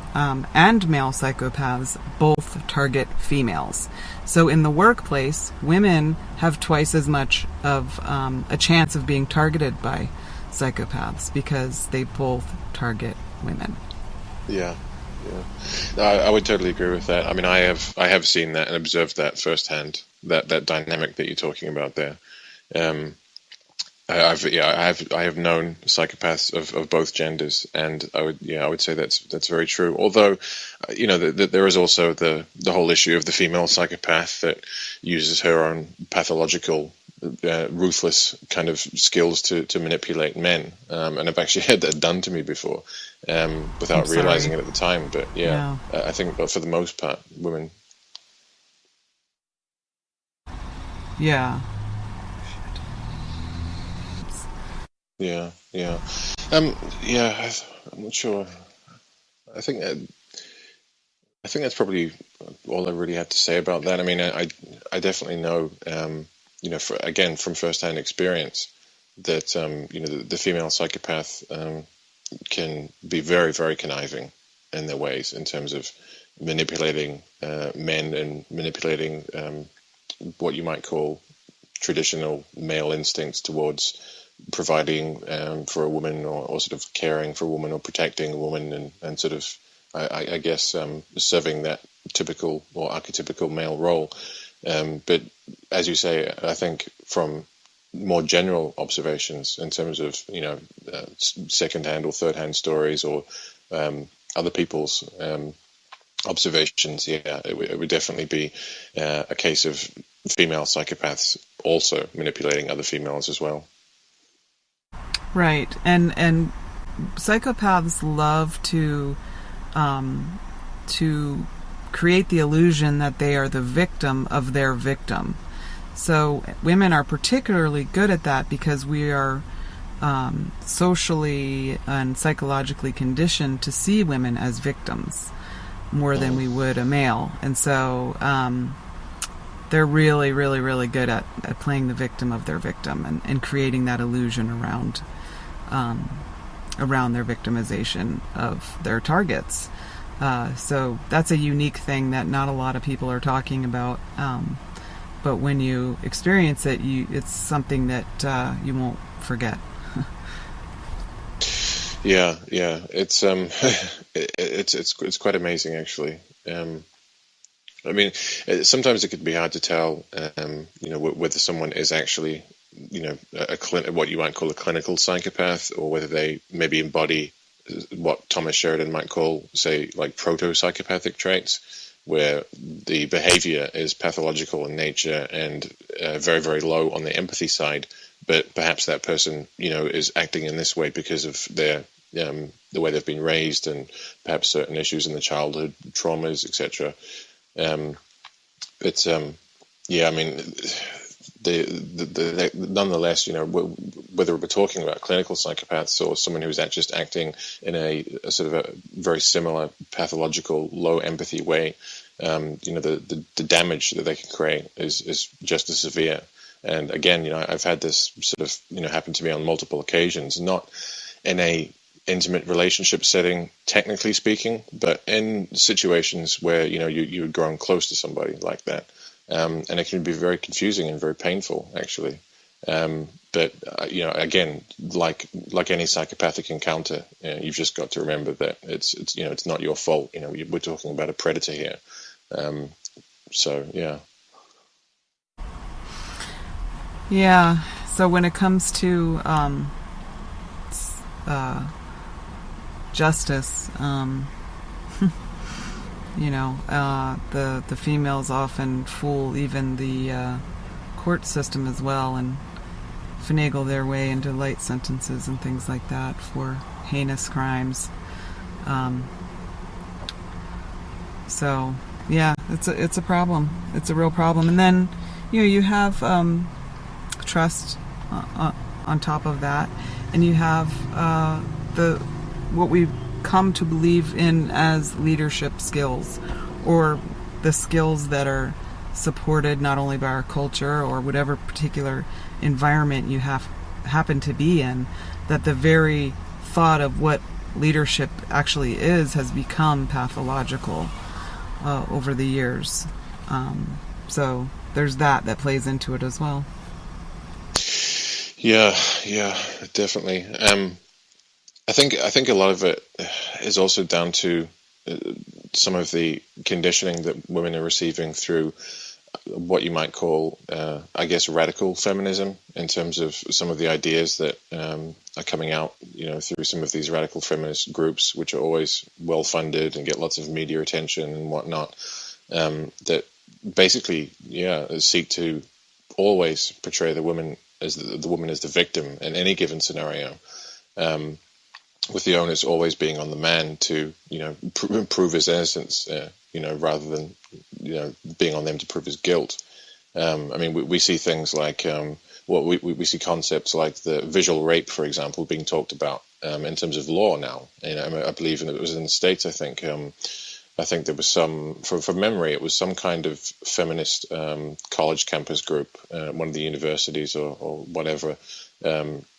and male psychopaths both target females. So in the workplace, women have twice as much of a chance of being targeted by psychopaths, because they both target women. Yeah. I would totally agree with that. I mean, I have seen that and observed that firsthand, that dynamic that you're talking about there. I have known psychopaths of both genders, and I would say that's very true. Although, there is also the whole issue of the female psychopath that uses her own pathological, ruthless kind of skills to manipulate men, and I've actually had that done to me before, without realizing it at the time. But I think, for the most part, women. Yeah. Yeah. I'm not sure. I think that's probably all I really had to say about that. I mean, I definitely know, from firsthand experience, that the female psychopath can be very, very conniving in their ways, in terms of manipulating men, and manipulating what you might call traditional male instincts towards providing for a woman, or sort of caring for a woman, or protecting a woman, and sort of, I guess, serving that typical or archetypical male role. But as you say, I think from more general observations, in terms of second-hand or third-hand stories, or other people's observations, it would definitely be a case of female psychopaths also manipulating other females as well. Right, and psychopaths love to create the illusion that they are the victim of their victim. So women are particularly good at that, because we are socially and psychologically conditioned to see women as victims more than we would a male, and so they're really, really, really good at playing the victim of their victim, and creating that illusion around their victimization of their targets. So that's a unique thing that not a lot of people are talking about. But when you experience it, it's something that you won't forget. Yeah, it's it's quite amazing actually. I mean, sometimes it could be hard to tell, whether someone is actually, what you might call a clinical psychopath, or whether they maybe embody what Thomas Sheridan might call, say, like proto-psychopathic traits, where the behavior is pathological in nature and very, very low on the empathy side, but perhaps that person, is acting in this way because of their the way they've been raised, and perhaps certain issues in the childhood, traumas, etc. But yeah, I mean, nonetheless, whether we're talking about clinical psychopaths or someone who's just acting in a sort of a very similar pathological, low empathy way, the damage that they can create is just as severe. And again, I've had this sort of, happen to me on multiple occasions, not in a intimate relationship setting, technically speaking, but in situations where you've grown close to somebody like that, and it can be very confusing and very painful, actually. But again, like any psychopathic encounter, you've just got to remember that it's not your fault. We're talking about a predator here. So yeah. Yeah. So when it comes to justice, the females often fool even the court system as well, and finagle their way into light sentences and things like that for heinous crimes. So yeah, it's a problem. It's a real problem. And then you have trust on top of that, and you have what we've come to believe in as leadership skills, or the skills that are supported not only by our culture or whatever particular environment you happen to be in, that the very thought of what leadership actually is has become pathological over the years. So there's that plays into it as well. Yeah, definitely. I think a lot of it is also down to some of the conditioning that women are receiving through what you might call, I guess, radical feminism, in terms of some of the ideas that are coming out, through some of these radical feminist groups, which are always well funded and get lots of media attention and whatnot, that basically, seek to always portray the woman as the victim in any given scenario. With the onus always being on the man to, prove his innocence, rather than, being on them to prove his guilt. I mean, we see things like, we see concepts like the visual rape, for example, being talked about in terms of law now. I believe it was in the States, I think. I think there was from memory, it was some kind of feminist college campus group, one of the universities or whatever.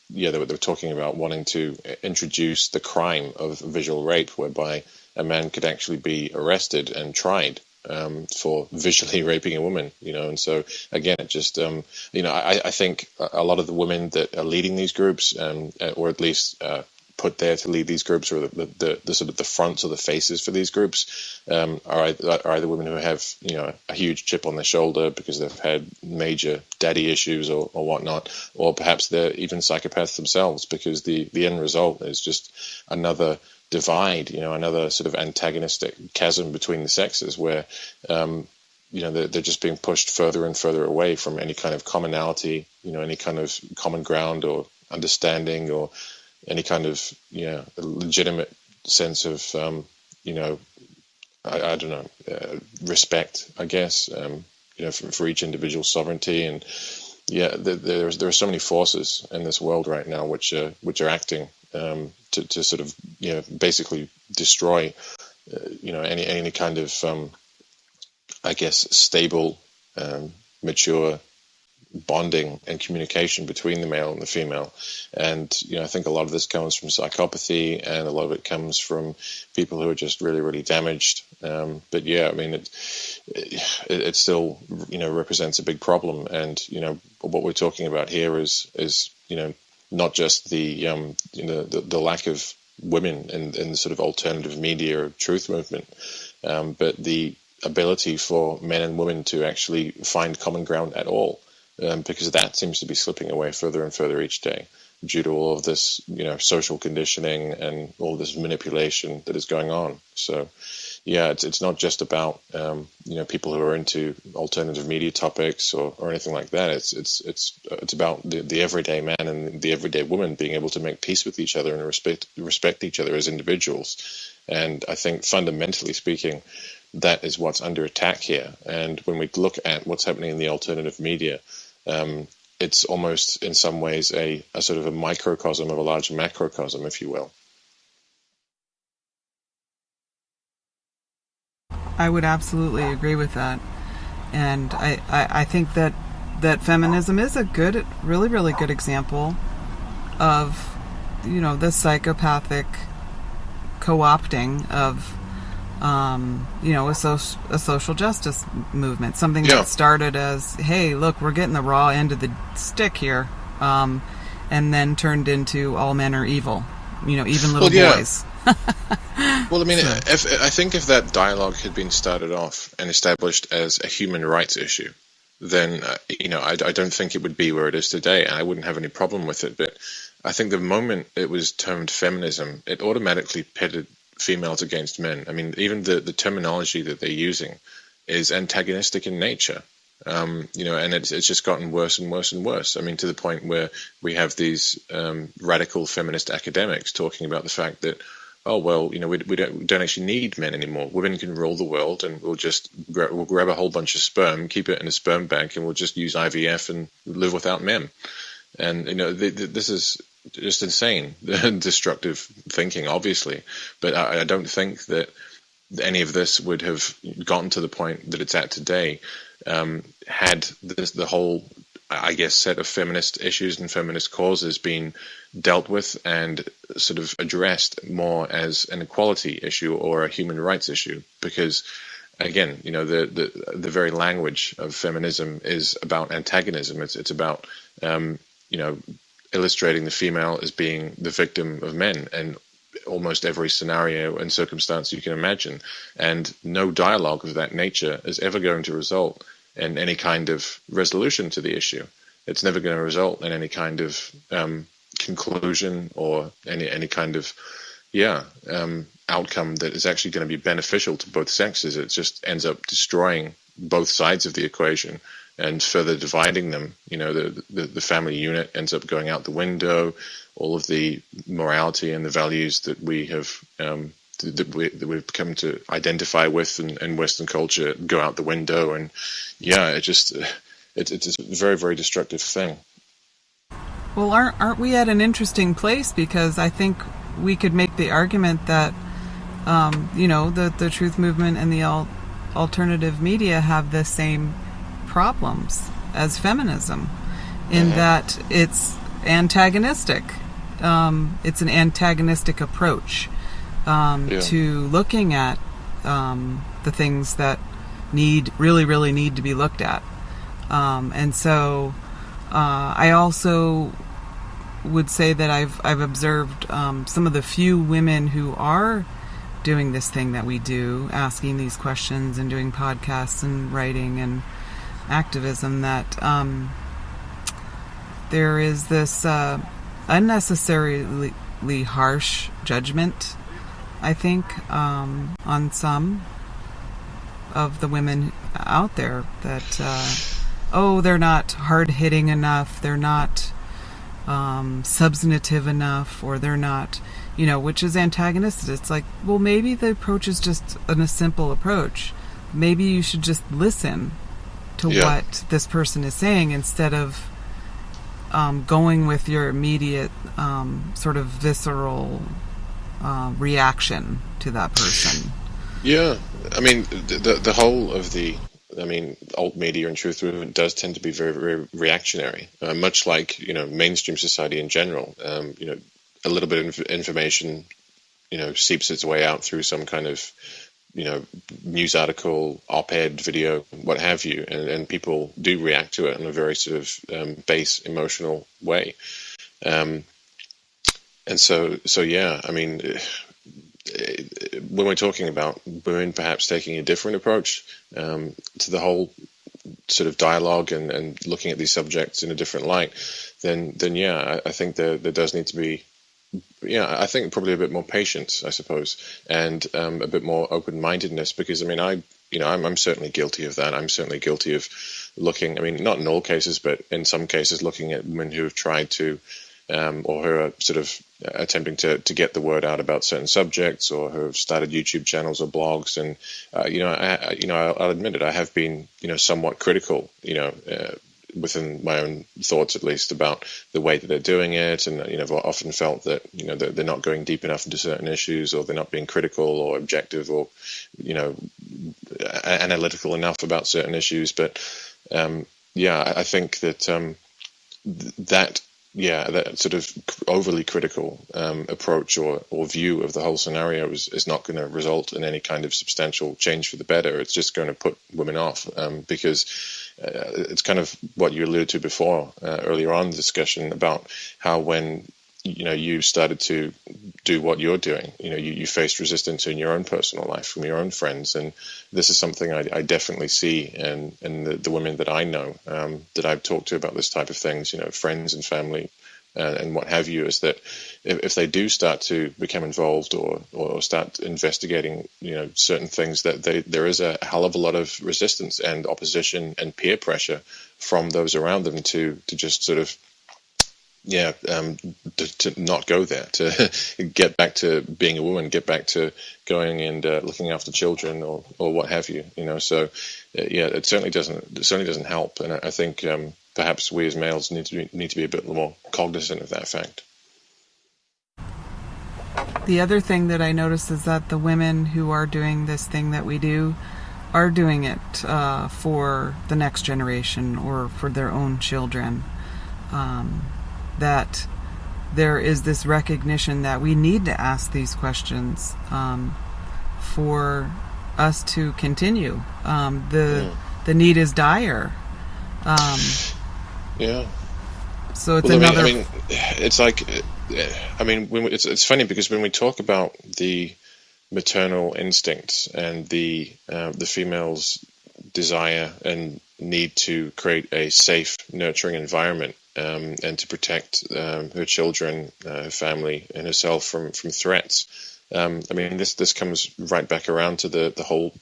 They were talking about wanting to introduce the crime of visual rape, whereby a man could actually be arrested and tried for visually raping a woman, and so again, it just, I think a lot of the women that are leading these groups, or at least put there to lead these groups, or the sort of the fronts or the faces for these groups, are either women who have, a huge chip on their shoulder because they've had major daddy issues or whatnot, or perhaps they're even psychopaths themselves, because the end result is just another divide, another sort of antagonistic chasm between the sexes, where they're just being pushed further and further away from any kind of commonality, any kind of common ground or understanding, or any kind of legitimate sense of I don't know, respect, I guess, for each individual sovereignty. And there are so many forces in this world right now which are acting to sort of basically destroy any kind of I guess stable, mature bonding and communication between the male and the female. And I think a lot of this comes from psychopathy, and a lot of it comes from people who are just really, really damaged. But yeah, I mean, it still represents a big problem. And what we're talking about here is not just the lack of women in the sort of alternative media or truth movement, but the ability for men and women to actually find common ground at all, because that seems to be slipping away further and further each day due to all of this, social conditioning and all this manipulation that is going on. So, yeah, it's not just about people who are into alternative media topics or anything like that. It's about the everyday man and the everyday woman being able to make peace with each other and respect each other as individuals. And I think fundamentally speaking, that is what's under attack here. And when we look at what's happening in the alternative media, it's almost in some ways a sort of a microcosm of a large macrocosm, if you will. I would absolutely agree with that. And I think that feminism is a good, really, really good example of, the psychopathic co-opting of, a social justice movement. Something that started as, hey, look, we're getting the raw end of the stick here, and then turned into all men are evil, even little boys. Well, I mean, I think if that dialogue had been started off and established as a human rights issue, then, I don't think it would be where it is today, and I wouldn't have any problem with it. But I think the moment it was termed feminism, it automatically pitted females against men. I mean, even the terminology that they're using is antagonistic in nature. And it's just gotten worse and worse and worse. I mean, to the point where we have these radical feminist academics talking about the fact that, oh, well, we don't actually need men anymore. Women can rule the world, and we'll grab a whole bunch of sperm, keep it in a sperm bank, and we'll just use IVF and live without men. And, this is just insane, destructive thinking, obviously. But I don't think that any of this would have gotten to the point that it's at today had the whole, I guess, set of feminist issues and feminist causes been dealt with and sort of addressed more as an equality issue or a human rights issue. Because, again, the very language of feminism is about antagonism. It's about illustrating the female as being the victim of men in almost every scenario and circumstance you can imagine. And no dialogue of that nature is ever going to result in any kind of resolution to the issue. It's never going to result in any kind of conclusion or any kind of outcome that is actually going to be beneficial to both sexes. It just ends up destroying both sides of the equation and further dividing them. The family unit ends up going out the window. All of the morality and the values that we have that we've come to identify with in Western culture go out the window. And it's a very, very destructive thing. Well, aren't we at an interesting place? Because I think we could make the argument that the truth movement and the alternative media have the same problems as feminism, in that it's antagonistic. It's an antagonistic approach to looking at the things that really need to be looked at. And so I also would say that I've observed some of the few women who are doing this thing that we do, asking these questions and doing podcasts and writing and activism, that there is this unnecessarily harsh judgment, I think, on some of the women out there that they're not hard-hitting enough, they're not substantive enough, or they're not, which is antagonistic. It's like, well, maybe the approach is just a simple approach. Maybe you should just listen to what this person is saying instead of going with your immediate sort of visceral reaction to that person. Yeah, I mean, the whole of the alt media and truth movement does tend to be very, very reactionary, much like, mainstream society in general. A little bit of information, seeps its way out through some kind of, news article, op-ed, video, what have you, and people do react to it in a very sort of base, emotional way. Um, and so yeah, I mean, when we're talking about women perhaps taking a different approach to the whole sort of dialogue and looking at these subjects in a different light, then yeah, I think there does need to be, yeah, I think probably a bit more patience, I suppose, and a bit more open-mindedness, because I mean, I'm certainly guilty of that. I'm certainly guilty of looking, I mean, not in all cases, but in some cases, looking at women who have tried to, or who are sort of attempting to get the word out about certain subjects, or who have started YouTube channels or blogs, and I'll admit it, I have been somewhat critical, within my own thoughts at least, about the way that they're doing it, and I've often felt that they're not going deep enough into certain issues, or they're not being critical or objective, or analytical enough about certain issues. But I think that that sort of overly critical approach or view of the whole scenario is not going to result in any kind of substantial change for the better. It's just going to put women off, because it's kind of what you alluded to before, earlier on in the discussion, about how when you started to do what you're doing, you faced resistance in your own personal life from your own friends, and this is something I definitely see in the women that I know, that I've talked to about this type of things, friends and family, and what have you, is that if they do start to become involved or start investigating, certain things, that there is a hell of a lot of resistance and opposition and peer pressure from those around them to just sort of to not go there, to get back to being a woman, get back to going and looking after children or what have you, So it certainly doesn't help, and I think perhaps we as males need to be a bit more cognizant of that fact. The other thing that I noticed is that the women who are doing this thing that we do are doing it for the next generation or for their own children. That there is this recognition that we need to ask these questions for us to continue. The need is dire. So it's another. I mean, it's like, it's funny because when we talk about the maternal instincts and the female's desire and need to create a safe, nurturing environment, and to protect her children, her family, and herself from threats. This comes right back around to the whole,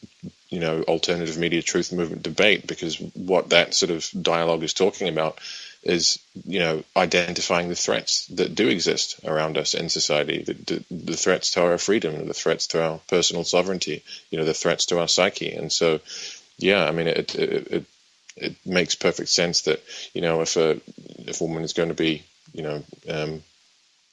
alternative media truth movement debate, because what that sort of dialogue is talking about is, identifying the threats that do exist around us in society, the threats to our freedom, the threats to our personal sovereignty, the threats to our psyche. And so, it makes perfect sense that, if a woman is going to be,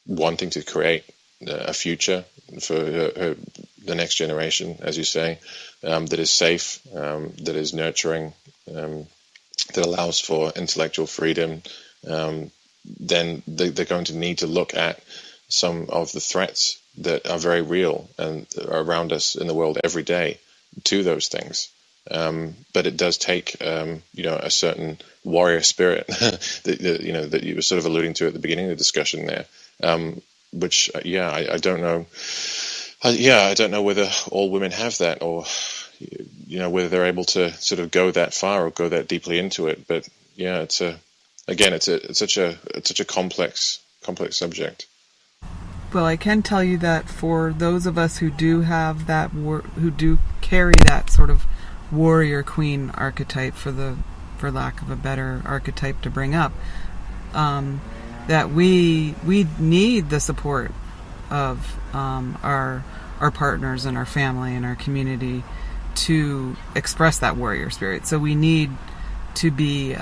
wanting to create a future for the next generation, as you say, that is safe, that is nurturing, that allows for intellectual freedom, then they're going to need to look at some of the threats that are very real and are around us in the world every day to those things. But it does take, a certain warrior spirit that you were sort of alluding to at the beginning of the discussion there, which, I don't know. I don't know whether all women have that, or, whether they're able to sort of go that far or go that deeply into it. But it's such a complex subject. Well, I can tell you that for those of us who do have that, who do carry that sort of warrior queen archetype, for lack of a better archetype to bring up, that we need the support of our partners and our family and our community to express that warrior spirit. So we need to be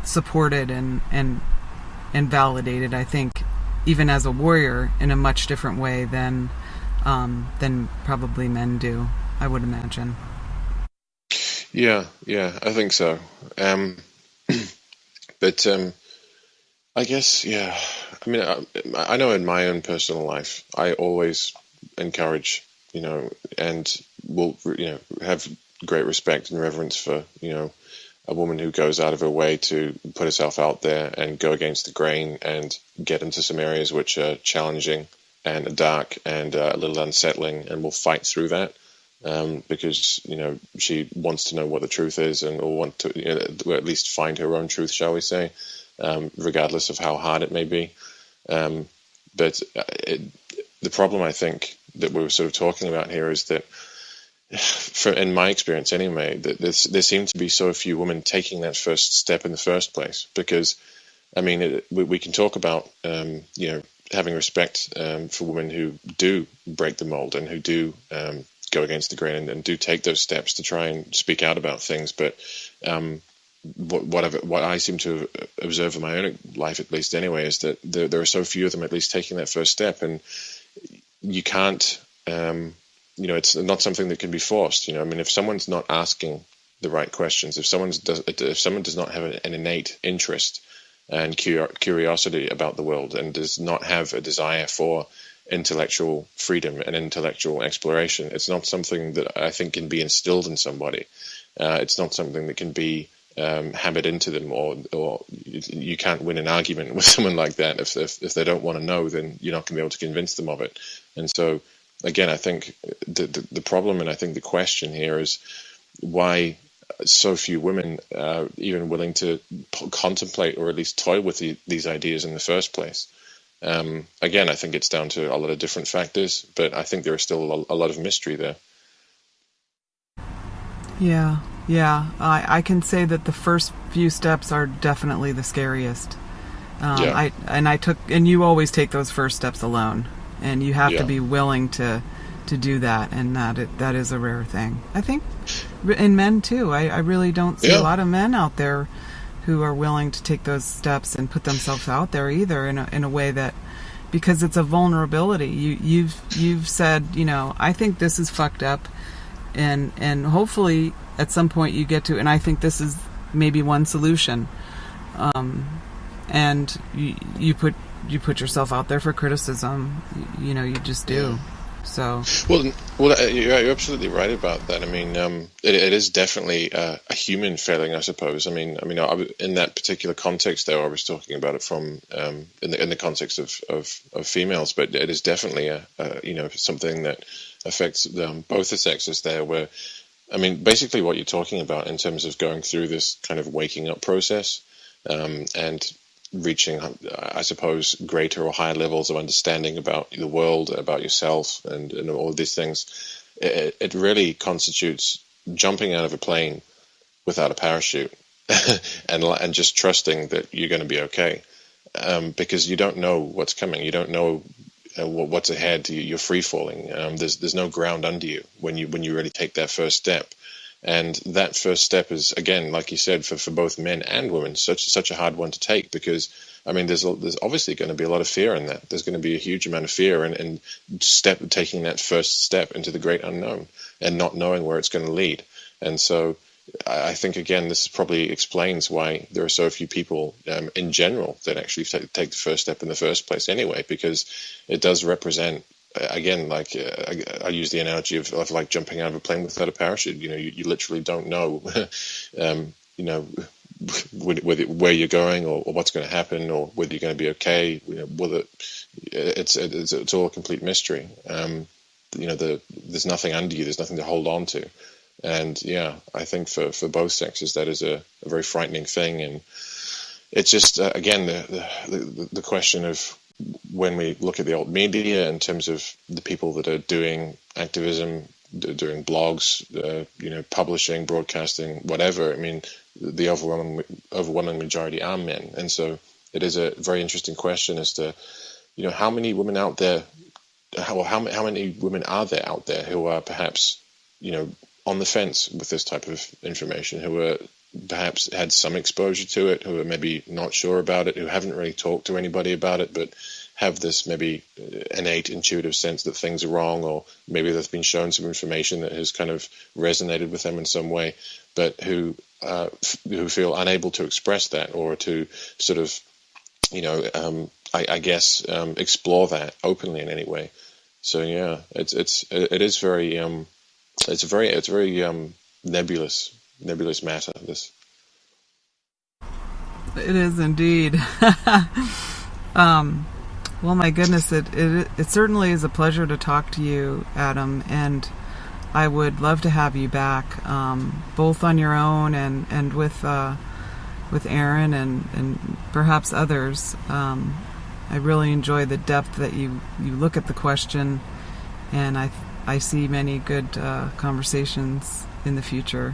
supported and validated, I think, even as a warrior, in a much different way than probably men do, I would imagine. Yeah, I think so. But I guess, I know in my own personal life, I always encourage, and will, have great respect and reverence for, a woman who goes out of her way to put herself out there and go against the grain and get into some areas which are challenging and dark and a little unsettling, and will fight through that. Because she wants to know what the truth is, and or want to at least find her own truth, shall we say, regardless of how hard it may be. But the problem, I think, that we were sort of talking about here is that, in my experience anyway, that there seem to be so few women taking that first step in the first place. Because, I mean, we can talk about having respect for women who do break the mold and who do go against the grain and do take those steps to try and speak out about things. But what I seem to observe in my own life, at least anyway, is that there are so few of them at least taking that first step, and you can't, it's not something that can be forced. I mean, if someone's not asking the right questions, if someone does not have an innate interest and curiosity about the world, and does not have a desire for intellectual freedom and intellectual exploration, it's not something that I think can be instilled in somebody. It's not something that can be hammered into them, or you can't win an argument with someone like that. If they don't want to know, then you're not going to be able to convince them of it. And so, again, I think the problem, and I think the question here is why so few women are even willing to contemplate or at least toy with these ideas in the first place. Again, I think it's down to a lot of different factors, but I think there is still a lot of mystery there. Yeah. I can say that the first few steps are definitely the scariest. And you always take those first steps alone, and you have to be willing to do that, and that is a rare thing. I think in men too. I really don't see a lot of men out there who are willing to take those steps and put themselves out there either in a way that, because it's a vulnerability. You've said, I think this is fucked up, and hopefully at some point you get to, and I think this is maybe one solution. And you put yourself out there for criticism. You just do. Yeah. So well, you're absolutely right about that. I mean, it is definitely a human failing, I suppose. I mean, in that particular context, there, I was talking about it from in the context of females, but it is definitely something that affects both the sexes there. Where, I mean, basically what you're talking about in terms of going through this kind of waking up process, and reaching, I suppose, greater or higher levels of understanding about the world, about yourself, and all of these things. It really constitutes jumping out of a plane without a parachute and just trusting that you're going to be okay, because you don't know what's coming. You don't know what's ahead. You're free falling. There's no ground under you when you really take that first step. And that first step is, again, like you said, for both men and women, such a hard one to take, because, I mean, there's obviously going to be a lot of fear in that. There's going to be a huge amount of fear and taking that first step into the great unknown and not knowing where it's going to lead. And so I think, again, this probably explains why there are so few people in general that actually take the first step in the first place anyway, because it does represent, again, like I use the analogy of like jumping out of a plane without a parachute. You literally don't know, where you're going or what's going to happen or whether you're going to be okay. Whether it's all a complete mystery. There's nothing under you. There's nothing to hold on to. And I think for both sexes that is a very frightening thing. And it's just again the question of, when we look at the old media in terms of the people that are doing activism, doing blogs, publishing, broadcasting, whatever, I mean, the overwhelming majority are men. And so it is a very interesting question as to, how many women out there, how many women are there out there who are perhaps, on the fence with this type of information, who are perhaps had some exposure to it, who are maybe not sure about it, who haven't really talked to anybody about it, but have this maybe innate intuitive sense that things are wrong, or maybe they've been shown some information that has kind of resonated with them in some way, but who feel unable to express that or to sort of, explore that openly in any way. So it is very it's a very nebulous matter, this. It is indeed. Well, my goodness, it certainly is a pleasure to talk to you, Adam, and I would love to have you back, both on your own and with Aaron and perhaps others. I really enjoy the depth that you look at the question, and I see many good conversations in the future.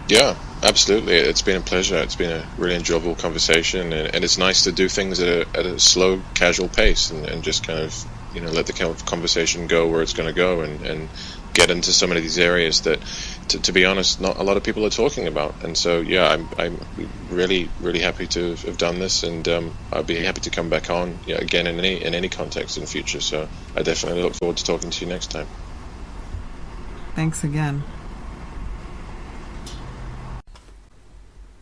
Yeah, absolutely. It's been a pleasure. It's been a really enjoyable conversation, and it's nice to do things at a slow, casual pace, and just kind of let the conversation go where it's going to go, and get into some of these areas that, to be honest, not a lot of people are talking about. And so, yeah, I'm really, really happy to have done this, and I'll be happy to come back on again in any context in the future. So I definitely look forward to talking to you next time. Thanks again.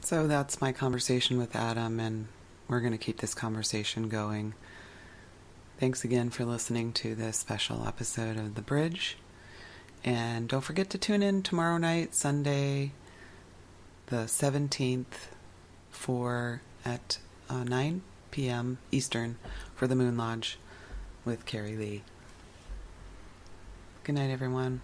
So that's my conversation with Adam, and we're going to keep this conversation going. Thanks again for listening to this special episode of The Bridge. And don't forget to tune in tomorrow night, Sunday, the 17th, at 9 p.m. Eastern for the Moon Lodge with Carrie Lee. Good night, everyone.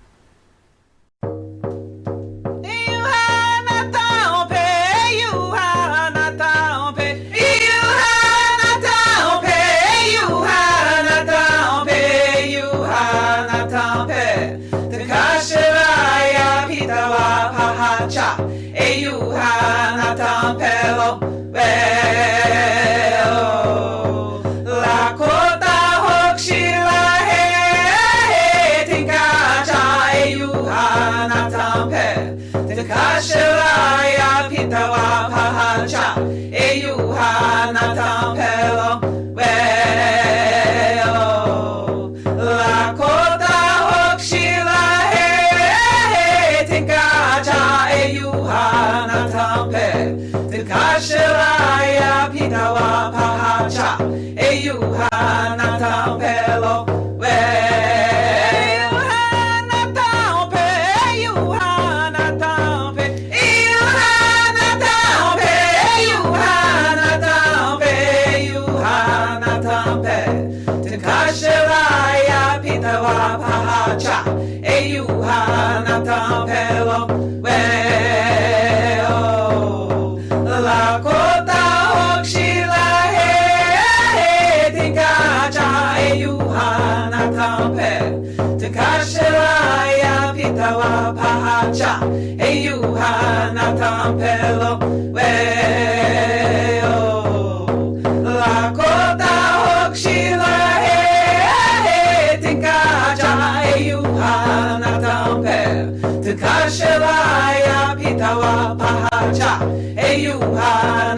Eyuha